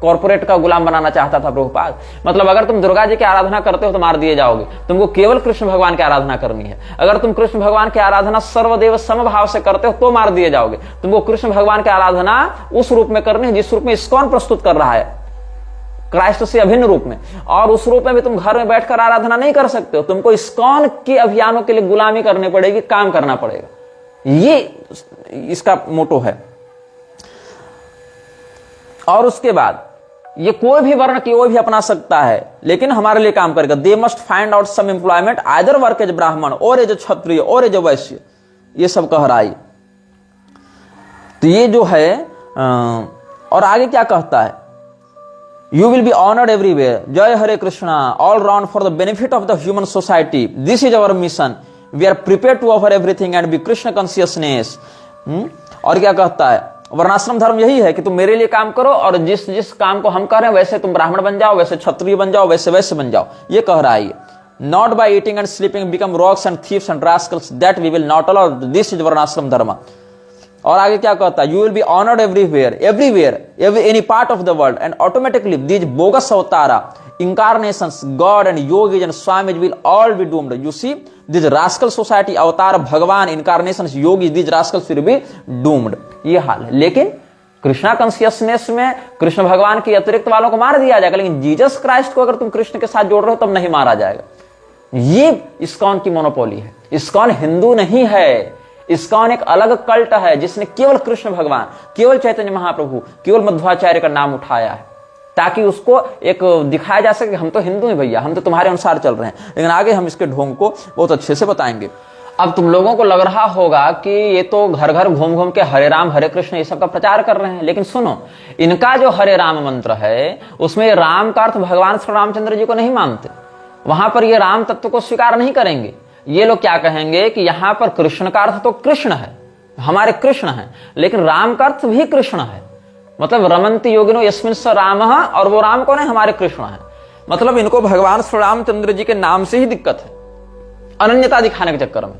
कॉर्पोरेट का गुलाम बनाना चाहता था प्रभुपाद। मतलब अगर तुम दुर्गा जी की आराधना करते हो तो मार दिए जाओगे, तुमको केवल कृष्ण भगवान की आराधना करनी है। अगर तुम कृष्ण भगवान की आराधना सर्वदेव समभाव से करते हो तो मार दिए जाओगे। तुमको कृष्ण भगवान की आराधना उस रूप में करनी है जिस रूप में इस्कॉन प्रस्तुत कर रहा है, क्राइस्ट से अभिन्न रूप में, और उस रूप में भी तुम घर में बैठकर आराधना नहीं कर सकते हो। तुमको इस्कॉन के अभियानों के लिए गुलामी करनी पड़ेगी, काम करना पड़ेगा। ये इसका मोटो है। और उसके बाद ये कोई भी वर्ण की कोई भी अपना सकता है लेकिन हमारे लिए काम करेगा। They must find out some employment, either work as Brahmin और एज क्षत्रिय और एज वैश्य, ये सब कह रहा है। तो ये जो है और आगे क्या कहता है, You will be honored everywhere. Jai Hare Krishna, all round for the benefit of the human society. This is our mission. We are prepared to offer everything and be Krishna consciousness. और क्या कहता है, वर्णाश्रम धर्म यही है कि तुम मेरे लिए काम करो और जिस जिस काम को हम कर रहे हैं वैसे तुम ब्राह्मण बन जाओ, वैसे क्षत्रिय बन जाओ, वैसे वैसे बन जाओ। ये कह रहा है। Not by eating and sleeping become rogues and thieves and rascals, that we will not allow. This is वर्णाश्रम धर्म। और आगे क्या कहता है, you will be honoured everywhere any part of the world and automatically these bogus avatara incarnations, God and yogis and swamis will all be doomed. You see, this rascal society, अवतार भगवान, incarnations, yogis, these rascals will be doomed. ये हाल है। लेकिन Krishna consciousness में कृष्ण भगवान के अतिरिक्त वालों को मार दिया जाएगा, लेकिन जीसस क्राइस्ट को अगर तुम कृष्ण के साथ जोड़ रहे हो तब नहीं मारा जाएगा। ये इस्कॉन की मोनोपोली है। इस्कॉन हिंदू नहीं है, इस्कॉन एक अलग कल्ट है जिसने केवल कृष्ण भगवान, केवल चैतन्य महाप्रभु, केवल मध्वाचार्य का नाम उठाया है ताकि उसको एक दिखाया जा सके हम तो हिंदू हैं भैया, हम तो तुम्हारे अनुसार चल रहे हैं। लेकिन आगे हम इसके ढोंग को बहुत अच्छे से बताएंगे। अब तुम लोगों को लग रहा होगा कि ये तो घर घर घूम घूम के हरे राम हरे कृष्ण ये सब का प्रचार कर रहे हैं, लेकिन सुनो, इनका जो हरे राम मंत्र है उसमें राम का अर्थ भगवान श्री रामचंद्र जी को नहीं मानते। वहां पर ये राम तत्व को स्वीकार नहीं करेंगे। ये लोग क्या कहेंगे कि यहां पर कृष्ण का अर्थ तो कृष्ण है, हमारे कृष्ण है, लेकिन राम का अर्थ भी कृष्ण है। मतलब रमंती योगिनो यस्मिन् स रामः, और वो राम कौन है, हमारे कृष्ण है। मतलब इनको भगवान श्री रामचंद्र जी के नाम से ही दिक्कत है, अनन्यता दिखाने के चक्कर में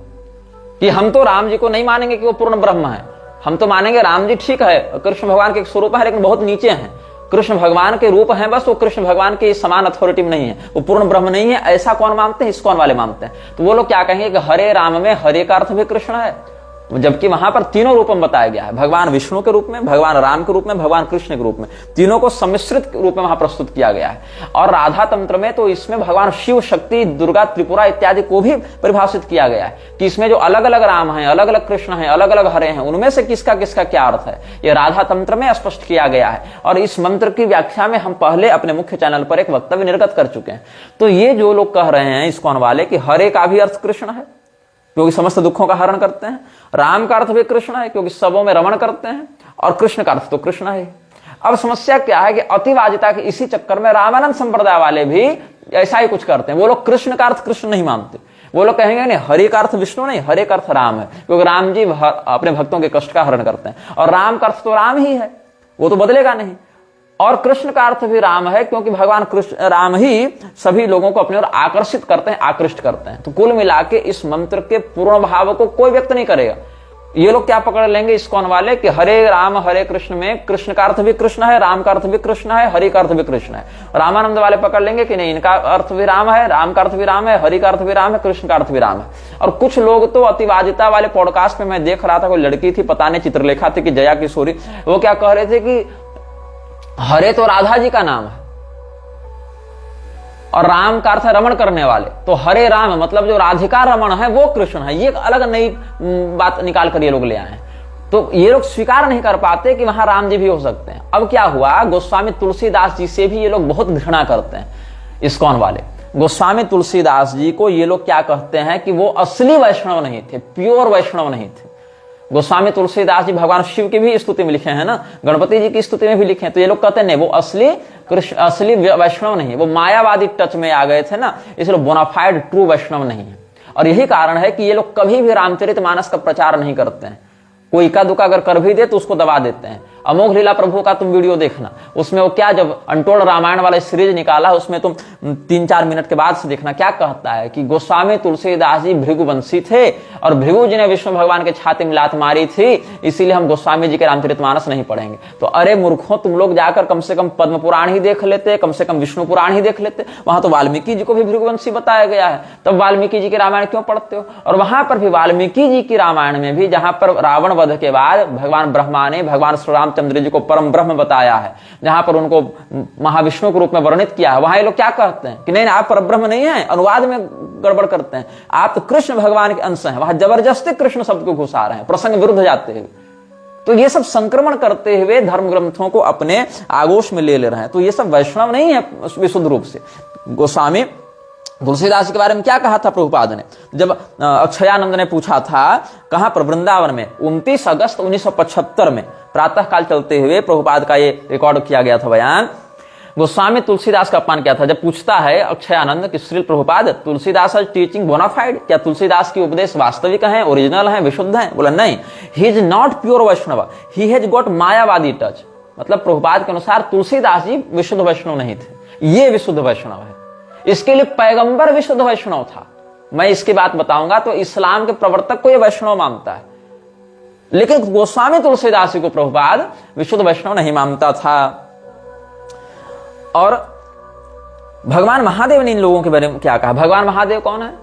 कि हम तो राम जी को नहीं मानेंगे कि वो पूर्ण ब्रह्म है, हम तो मानेंगे राम जी ठीक है कृष्ण भगवान के एक स्वरूप है लेकिन बहुत नीचे हैं, कृष्ण भगवान के रूप हैं बस, वो कृष्ण भगवान के समान अथॉरिटी में नहीं है, वो पूर्ण ब्रह्म नहीं है। ऐसा कौन मानते हैं, इस्कॉन वाले मानते हैं। तो वो लोग क्या कहेंगे कि हरे राम में हरे का अर्थ भी कृष्ण है जबकि वहां पर तीनों रूप में बताया गया है, भगवान विष्णु के रूप में, भगवान राम के रूप में, भगवान कृष्ण के रूप में, तीनों को सम्मिश्रित रूप में वहां प्रस्तुत किया गया है। और राधा तंत्र में तो इसमें भगवान शिव, शक्ति, दुर्गा, त्रिपुरा इत्यादि को भी परिभाषित किया गया है कि इसमें जो अलग अलग राम हैं, अलग अलग कृष्ण हैं, अलग अलग हरे हैं, उनमें से किसका किसका क्या अर्थ है, यह राधा तंत्र में स्पष्ट किया गया है। और इस मंत्र की व्याख्या में हम पहले अपने मुख्य चैनल पर एक वक्तव्य निर्गत कर चुके हैं। तो ये जो लोग कह रहे हैं इस्कॉन वाले कि हरे का भी अर्थ कृष्ण है क्योंकि समस्त दुखों का हरण करते हैं, राम का अर्थ भी कृष्ण है क्योंकि सबों में रमण करते हैं, और कृष्ण का अर्थ तो कृष्ण है। अब समस्या क्या है कि अतिवादिता के इसी चक्कर में रामानंद संप्रदाय वाले भी ऐसा ही कुछ करते हैं। वो लोग कृष्ण का अर्थ कृष्ण नहीं मानते, वो लोग कहेंगे नहीं हरि का अर्थ विष्णु नहीं, हरे का अर्थ राम है क्योंकि राम जी अपने भक्तों के कष्ट का हरण करते हैं, और राम का अर्थ तो राम ही है, वो तो बदलेगा नहीं। और कृष्ण का अर्थ भी राम है क्योंकि भगवान कृष्ण राम ही सभी लोगों को अपनी ओर आकर्षित करते हैं, आकृष्ट करते हैं। तो कुल मिला के इस मंत्र के पूर्ण भाव को कोई व्यक्त नहीं करेगा। ये लोग क्या पकड़ लेंगे इस्कॉन वाले कि हरे राम हरे कृष्ण में कृष्ण का अर्थ भी कृष्ण है, राम का अर्थ भी कृष्ण है, हरि का अर्थ भी कृष्ण है। रामानंद वाले पकड़ लेंगे कि नहीं, इनका अर्थ भी राम है, राम का अर्थ भी राम है, हरि का अर्थ भी राम है, कृष्ण का अर्थ भी राम है। और कुछ लोग तो अतिवादिता वाले पॉडकास्ट में मैं देख रहा था, कोई लड़की थी, पता नहीं चित्रलेखा थी कि जया किशोरी, वो क्या कह रहे थे कि हरे तो राधा जी का नाम है और राम का अर्थ है रमण करने वाले, तो हरे राम मतलब जो राधिका रमण है वो कृष्ण है। ये अलग नई बात निकाल कर ये लोग ले आए हैं। तो ये लोग स्वीकार नहीं कर पाते कि वहां राम जी भी हो सकते हैं। अब क्या हुआ, गोस्वामी तुलसीदास जी से भी ये लोग बहुत घृणा करते हैं इस्कॉन वाले। गोस्वामी तुलसीदास जी को ये लोग क्या कहते हैं कि वो असली वैष्णव नहीं थे, प्योर वैष्णव नहीं थे। गोस्वामी तुलसीदास जी भगवान शिव की भी स्तुति में लिखे हैं ना, गणपति जी की स्तुति में भी लिखे हैं। तो ये लोग कहते हैं नहीं वो असली वैष्णव नहीं है, वो मायावादी टच में आ गए थे ना, इसलिए बोनाफाइड ट्रू वैष्णव नहीं है। और यही कारण है कि ये लोग कभी भी रामचरितमानस का प्रचार नहीं करते हैं। कोई इक्का दुक्का अगर कर भी दे तो उसको दबा देते हैं। अमोघ लीला प्रभु का तुम वीडियो देखना, उसमें वो क्या जब अनटोल्ड रामायण वाला सीरीज निकाला उसमें तुम 3-4 मिनट के बाद से देखना क्या कहता है कि गोस्वामी तुलसीदास जी भृगुवंशी थे और भृगु जी ने विष्णु भगवान के छाती में लात मारी थी, इसीलिए हम गोस्वामी जी के रामचरितमानस नहीं पढ़ेंगे। तो अरे मूर्खों, तुम लोग जाकर कम से कम पद्म पुराण ही देख लेते, कम से कम विष्णु पुराण ही देख लेते, वहां तो वाल्मीकि जी को भी भृगुवंशी बताया गया है। तब वाल्मीकि जी के रामायण क्यों पढ़ते हो? और वहां पर भी वाल्मीकि जी की रामायण में भी जहां पर रावण वध के बाद भगवान ब्रह्मा ने भगवान श्री रामचंद्र जी को परम ब्रह्म बताया है, जहां पर उनको महाविष्णु के रूप में वर्णित किया है, वहां ये लोग क्या कहते हैं कि नहीं आप परब्रह्म नहीं है, अनुवाद में गड़बड़ करते हैं, आप तो कृष्ण भगवान के अंश हैं। वहां जबरदस्ती कृष्ण शब्द को घुसा रहे हैं प्रसंग विरुद्ध जाते हुए। तो ये सब संक्रमण करते हुए धर्म ग्रंथों को अपने आगोश में ले रहे हैं। तो ये सब वैष्णव नहीं है विशुद्ध रूप से। गोस्वामी तुलसीदास के बारे में क्या कहा था प्रभुपाद ने? जब अक्षयानंद ने पूछा था कहां पर, वृंदावन में 29 अगस्त 1975 में प्रातः काल चलते हुए प्रभुपाद का ये रिकॉर्ड किया गया था बयान। गोस्वामी तुलसीदास का अपमान किया था। जब पूछता है अक्षयानंद कि श्री प्रभुपाद तुलसीदास टीचिंग बोनाफाइड, क्या तुलसीदास की उपदेश वास्तविक है, ओरिजिनल है, विशुद्ध है? बोला नहीं, he is not pure Vaishnav, he has got Mayavadi touch. मतलब प्रभुपाद के अनुसार तुलसीदास जी विशुद्ध वैष्णव नहीं थे, ये विशुद्ध वैष्णव है। इसके लिए पैगंबर विशुद्ध वैष्णव था। मैं इसकी बात बताऊंगा तो इस्लाम के प्रवर्तक को यह वैष्णव मानता है, लेकिन गोस्वामी तुलसीदास जी को प्रभुपाद विशुद्ध वैष्णव नहीं मानता था। और भगवान महादेव ने इन लोगों के बारे में क्या कहा? भगवान महादेव कौन है?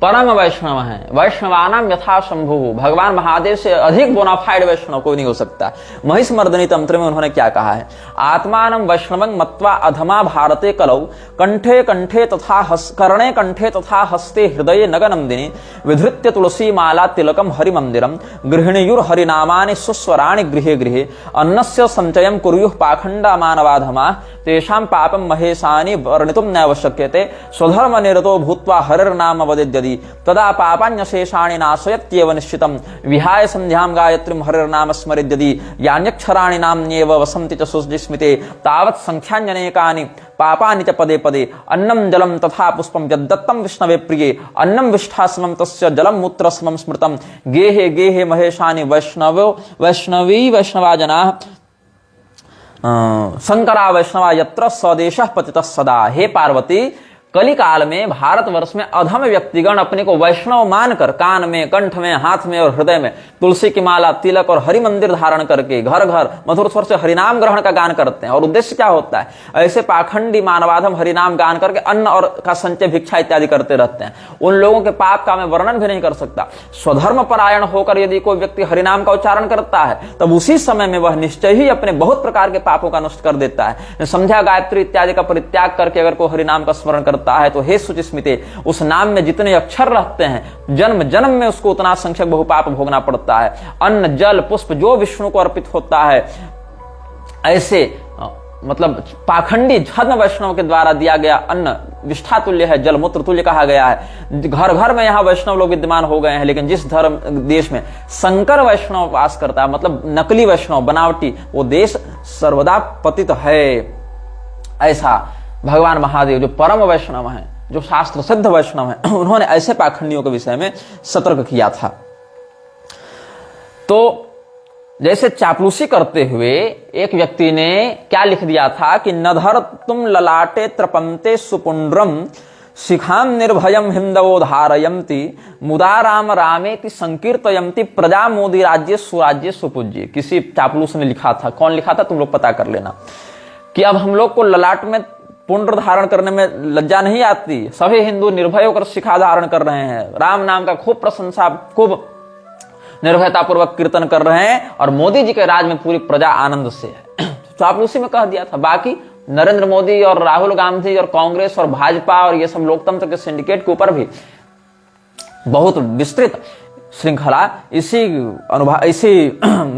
परम वैष्णव है, वैष्णवानाम यथा शंभु। भगवान महादेव से अधिक बोनाफाइड वैष्णव कोई नहीं हो सकता। महिषमर्दनी तंत्र में उन्होंने क्या कहा है? आत्मानं वैष्णवं मत्वा अधमा भारते कलौ कंठे कंठे तथा कर्णे कंठे तथा हस्ते हृदये नगनंदिनी विधृत्य तुलसी माला तिलकम हरि मंदिरम गृहिणीयुर हरिनामानि सुस्वराणि गृहे गृहे अन्नस्य संचयं कुर्युः पाखंडा मानवाधमा तेषां पापं महेशानि वर्णितुं नैव शक्यते स्वधर्म निरतो भूत्वा हरिर्नाम वदेद्यदि तदा पापान्यशेषाणि नाशयत्येव निश्चितं विहाय संध्यां गायत्रीं हरिर्नाम स्मरेद्यदि यान्यक्षराणि नाम्न्येव वसन्ति च सुस्मृते तावत् संख्यान्यनेकानि पापानि च पदे पदे अन्नं जलं तथा पुष्पं यद्दत्तं विष्णवे प्रिये अन्नं विष्ठास्मं तस्य जलं मूत्रस्मं स्मृतं गेहे गेहे महेशानि वैष्णवी वैष्णवा जनाः शंकरा वैष्णवा यत्र स्वदेशः पतितः सदा। हे पार्वती, कली काल में भारतवर्ष में अधम व्यक्तिगण अपने को वैष्णव मानकर कान में, कंठ में, हाथ में और हृदय में तुलसी की माला, तिलक और हरि मंदिर धारण करके घर घर मधुर स्वर से हरिनाम ग्रहण का गान करते हैं। और उद्देश्य क्या होता है? ऐसे पाखंडी मानवाधम हरिनाम गान करके अन्न और का संचय, भिक्षा इत्यादि करते रहते हैं। उन लोगों के पाप का मैं वर्णन भी नहीं कर सकता। स्वधर्म परायण होकर यदि कोई व्यक्ति हरिनाम का उच्चारण करता है तब उसी समय में वह निश्चय ही अपने बहुत प्रकार के पापों का नष्ट कर देता है। संध्या, गायत्री इत्यादि का परित्याग करके अगर कोई हरिनाम का स्मरण करता है तो हे सुचिस्मिते, उस नाम में जितने अक्षर रहते हैं जन्म जन्म में उसको उतना संख्यक बहुपाप भोगना पड़ता है। अन्न, जल, पुष्प जो विष्णु को अर्पित होता है, ऐसे मतलब पाखंडी छद्म वैष्णव के द्वारा दिया गया अन्न विष्ठा तुल्य है, जल मूत्र तुल्य कहा गया है। घर घर में यहाँ वैष्णव लोग विद्यमान हो गए हैं, लेकिन जिस धर्म देश में संकर वैष्णव वास करता है, मतलब नकली वैष्णव, बनावटी, वो देश सर्वदा पतित है। ऐसा भगवान महादेव जो परम वैष्णव हैं, जो शास्त्र सिद्ध वैष्णव हैं, उन्होंने ऐसे पाखंडियों के विषय में सतर्क किया था। तो जैसे चापलूसी करते हुए एक व्यक्ति ने क्या लिख दिया था कि नधर तुम ललाटे त्रपंते सुपुंड्रम शिखाम निर्भयम हिंदवो धारयंती मुदा राम रामेति संकीर्तयंती प्रजा मोदी राज्य सुराज्य सुपूज्य। किसी चापलूस ने लिखा था, कौन लिखा था तुम लोग पता कर लेना, कि अब हम लोग को ललाट में पुंड्र धारण करने में लज्जा नहीं आती, सभी हिंदू निर्भय होकर शिखा धारण कर रहे हैं, राम नाम का खूब प्रशंसा, खूब निर्भयता पूर्वक कीर्तन कर रहे हैं, और मोदी जी के राज में पूरी प्रजा आनंद से है। चापलूसी में कह दिया था। बाकी नरेंद्र मोदी और राहुल गांधी और कांग्रेस और भाजपा और ये सब लोकतंत्र के सिंडिकेट के ऊपर भी बहुत विस्तृत श्रृंखला इसी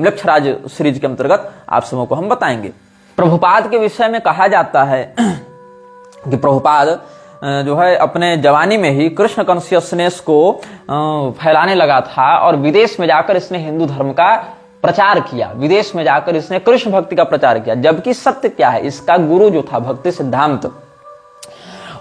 लक्ष्यराज सीरीज के अंतर्गत आप सबों को हम बताएंगे। प्रभुपाद के विषय में कहा जाता है कि प्रभुपाद जो है अपने जवानी में ही कृष्ण कॉन्शियसनेस को फैलाने लगा था, और विदेश में जाकर इसने हिंदू धर्म का प्रचार किया, विदेश में जाकर इसने कृष्ण भक्ति का प्रचार किया। जबकि सत्य क्या है, इसका गुरु जो था भक्ति सिद्धांत,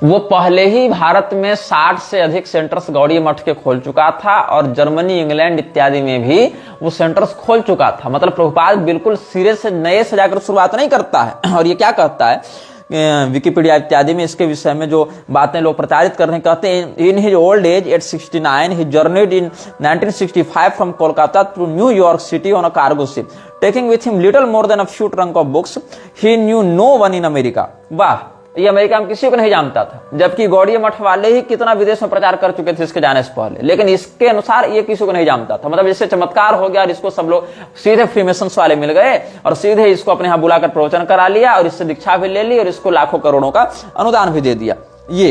वो पहले ही भारत में 60 से अधिक सेंटर्स गौड़ीय मठ के खोल चुका था, और जर्मनी, इंग्लैंड इत्यादि में भी वो सेंटर्स खोल चुका था। मतलब प्रभुपाद बिल्कुल सिरे से नए से जाकर शुरुआत नहीं करता है। और ये क्या कहता है विकिपीडिया इत्यादि में इसके विषय में जो बातें लोग प्रचारित कर रहे हैं, कहते हैं in his old age at 69 he journeyed in 1965 from Kolkata to New York City on a cargo ship taking with him little more than a few trunk of books he knew no one in America. वाह, ये America में किसी को नहीं जानता था, जबकि गौड़ीय मठ वाले ही कितना विदेश में प्रचार कर चुके थे इसके जाने से पहले, लेकिन इसके अनुसार ये किसी को नहीं जानता था। मतलब इससे चमत्कार हो गया और इसको सब लोग सीधे फ्रीमेसन्स वाले मिल गए और सीधे इसको अपने यहां बुलाकर प्रवचन करा लिया और इससे दीक्षा भी ले ली और इसको लाखों करोड़ों का अनुदान भी दे दिया। ये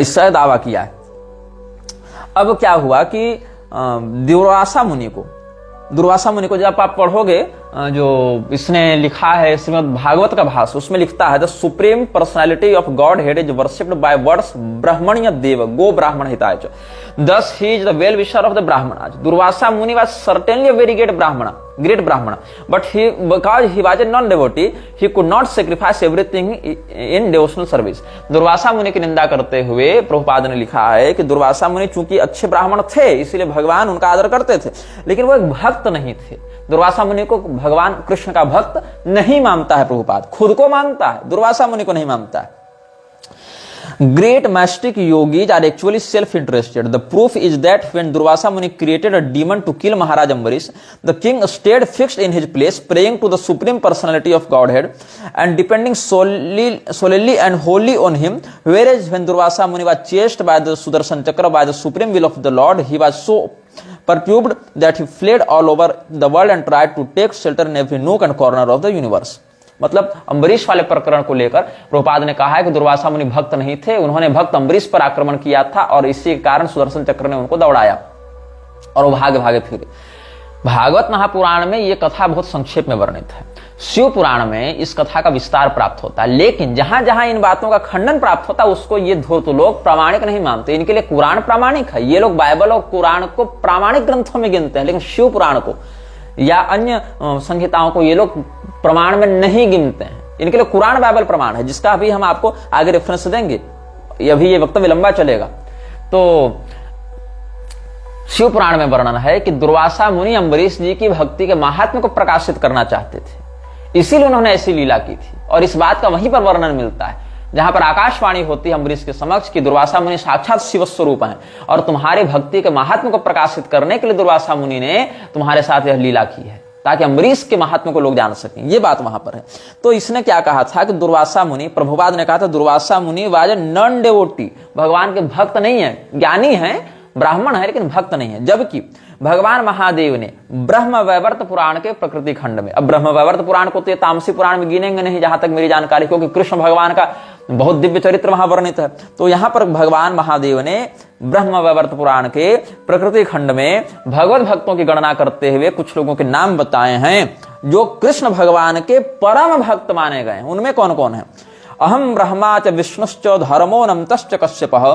इससे दावा किया है। अब क्या हुआ कि दुर्वासा मुनि को जब आप पढ़ोगे, जो इसने लिखा है श्रीमद् भागवत का भाष्य, उसमें लिखता है the supreme personality of Godhead is worshipped by words brahmanya deva go brahmana हिताय च, thus he is the well wisher of the brahmanas. Durvasa Muni was certainly a very great brahmana, but because he was a non-devotee, he could not sacrifice everything in devotional service. Durvasa मुनि की निंदा करते हुए प्रभुपाद ने लिखा है कि दुर्वासा मुनि चूंकि अच्छे ब्राह्मण थे, इसीलिए भगवान उनका आदर करते थे, लेकिन वो एक भक्त नहीं थे। दुर्वासा मुनि को भगवान कृष्ण का भक्त नहीं मानता है प्रभुपाद, खुद को मानता है, दुर्वासा मुनि को नहीं मानता है। Great mystic yogis are actually self-interested. The proof is that when Durvasa Muni created a demon to kill Maharaj Ambarish, the king stayed fixed in his place, praying to the supreme personality of Godhead and depending solely and wholly on him. Whereas when Durvasa Muni was chased by the Sudarshan Chakra by the supreme will of the Lord, he was so perturbed that he fled all over the world and tried to take shelter in every nook and corner of the universe. मतलब अम्बरीश वाले प्रकरण को लेकर प्रभुपाद ने कहा है कि दुर्वासा मुनि भक्त नहीं थे, उन्होंने भक्त अम्बरीश पर आक्रमण किया था और इसी के कारण सुदर्शन चक्र ने उनको दौड़ाया और वो भागे फिरे। भागवत महापुराण में ये कथा बहुत संक्षेप में वर्णित है। शिव पुराण में इस कथा का विस्तार प्राप्त होता है, लेकिन जहां जहां इन बातों का खंडन प्राप्त होता है उसको ये धूर्त लोग प्रामाणिक नहीं मानते। इनके लिए कुरान प्रामाणिक है, ये लोग बाइबल और कुरान को प्रामाणिक ग्रंथों में गिनते हैं, लेकिन शिव पुराण को या अन्य संहिताओं को ये लोग प्रमाण में नहीं गिनते हैं। इनके लिए कुरान बाइबल प्रमाण है, जिसका अभी हम आपको आगे रेफरेंस देंगे, अभी ये वक्तव्य लंबा चलेगा। तो शिव पुराण में वर्णन है कि दुर्वासा मुनि अम्बरीश जी की भक्ति के महात्म्य को प्रकाशित करना चाहते थे, इसीलिए उन्होंने ऐसी लीला की थी और इस बात का वहीं पर वर्णन मिलता है। जहां पर आकाशवाणी होती है अम्बरीश के समक्ष कि दुर्वासा मुनि साक्षात शिव स्वरूप हैं और तुम्हारी भक्ति के महात्म को प्रकाशित करने के लिए दुर्वासा मुनि ने तुम्हारे साथ यह लीला की है, ताकि अम्बरीश के महात्म को लोग जान सकें। ये बात वहां पर है। तो इसने क्या कहा था कि दुर्वासा मुनि, प्रभुपाद ने कहा था दुर्वासा मुनि वाज नॉन डेवोटी, भगवान के भक्त नहीं है, ज्ञानी है, ब्राह्मण है लेकिन भक्त नहीं है। जबकि भगवान महादेव ने ब्रह्म वैवर्त पुराण के प्रकृति खंड में, अब ब्रह्म वैवर्त पुराण को तो ये तामसी पुराण में गिनेंगे नहीं जहां तक मेरी जानकारी, क्योंकि कृष्ण भगवान का बहुत दिव्य चरित्र वहां वर्णित है। तो यहां पर भगवान महादेव ने ब्रह्म वैवर्त पुराण के प्रकृति खंड में भगवत भक्तों की गणना करते हुए कुछ लोगों के नाम बताए हैं जो कृष्ण भगवान के परम भक्त माने गए। उनमें कौन कौन है? अहम ब्रह्मा च विष्णुश्च धर्मो नमतश्च कश्यपः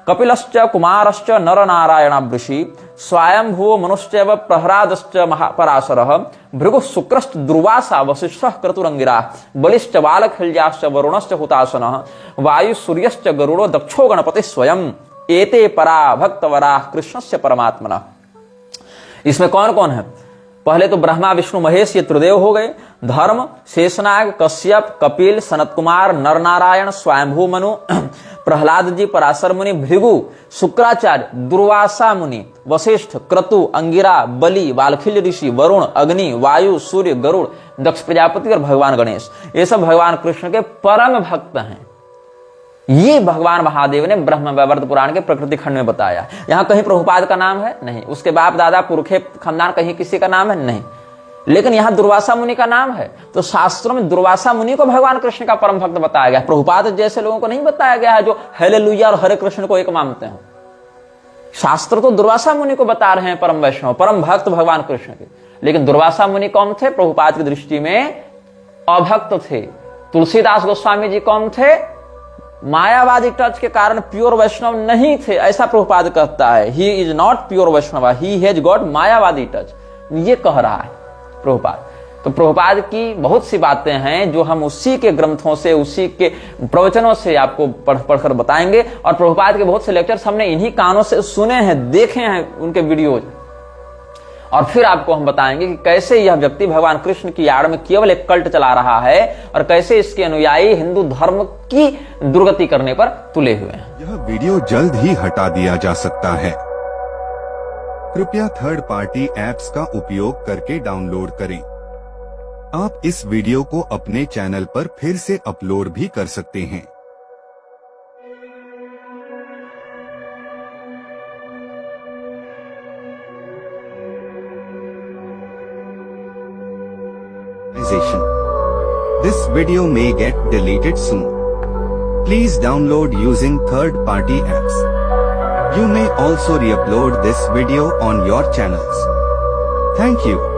कपिलश्च कुमारश्च नर नारायण वृषि स्वयंभुव मनुश्चैव प्रहलादश्च महापराशरः भृगुः शुक्रश्च दुर्वासा वसिष्ठः क्रतुरंगिरा बलिश्च बालखिल्याश्च वरुणश्च हुतासनः वायु सूर्यश्च गरुड़ो दक्षो गणपति स्वयं एते परा भक्तवरा कृष्णस्य परमात्मनः। इसमें कौन कौन है? पहले तो ब्रह्मा विष्णु महेश ये त्रिदेव हो गए। धर्म शेषनाग कश्यप कपिल सनत कुमार नर नारायण स्वयंभू मनु प्रहलाद जी पराशर मुनि भृगु शुक्राचार्य दुर्वासा मुनि वशिष्ठ क्रतु अंगिरा बलि बालखिल्य ऋषि वरुण अग्नि वायु सूर्य गरुड़ दक्ष प्रजापति और भगवान गणेश, ये सब भगवान कृष्ण के परम भक्त हैं। ये भगवान महादेव ने ब्रह्म वैवर्त पुराण के प्रकृति खंड में बताया। यहां कहीं प्रभुपाद का नाम है? नहीं। उसके बाप दादा पुरखे खानदान कहीं किसी का नाम है? नहीं। लेकिन यहां दुर्वासा मुनि का नाम है। तो शास्त्रों में दुर्वासा मुनि को भगवान कृष्ण का परम भक्त बताया गया। प्रभुपाद जैसे लोगों को नहीं बताया गया है जो हालेलुया और हरे कृष्ण को एक मानते हो। शास्त्र तो दुर्वासा मुनि को बता रहे हैं परम वैष्णव, परम भक्त भगवान कृष्ण के। लेकिन दुर्वासा मुनि कौन थे? प्रभुपाद की दृष्टि में अभक्त थे। तुलसीदास गोस्वामी जी कौन थे? मायावादी टच के कारण प्योर वैष्णव नहीं थे, ऐसा प्रभुपाद कहता है। He is not pure Vaishnav, he has got Mayavadi touch, ये कह रहा है प्रभुपाद। तो प्रभुपाद की बहुत सी बातें हैं जो हम उसी के ग्रंथों से, उसी के प्रवचनों से आपको पढ़कर बताएंगे। और प्रभुपाद के बहुत से लेक्चर्स हमने इन्हीं कानों से सुने हैं, देखे हैं उनके वीडियोज। और फिर आपको हम बताएंगे कि कैसे यह व्यक्ति भगवान कृष्ण की आड़ में केवल एक कल्ट चला रहा है और कैसे इसके अनुयायी हिंदू धर्म की दुर्गति करने पर तुले हुए हैं। यह वीडियो जल्द ही हटा दिया जा सकता है। कृपया थर्ड पार्टी ऐप्स का उपयोग करके डाउनलोड करें। आप इस वीडियो को अपने चैनल पर फिर से अपलोड भी कर सकते हैं। This video may get deleted soon. Please download using third-party apps. You may also re-upload this video on your channels. Thank you.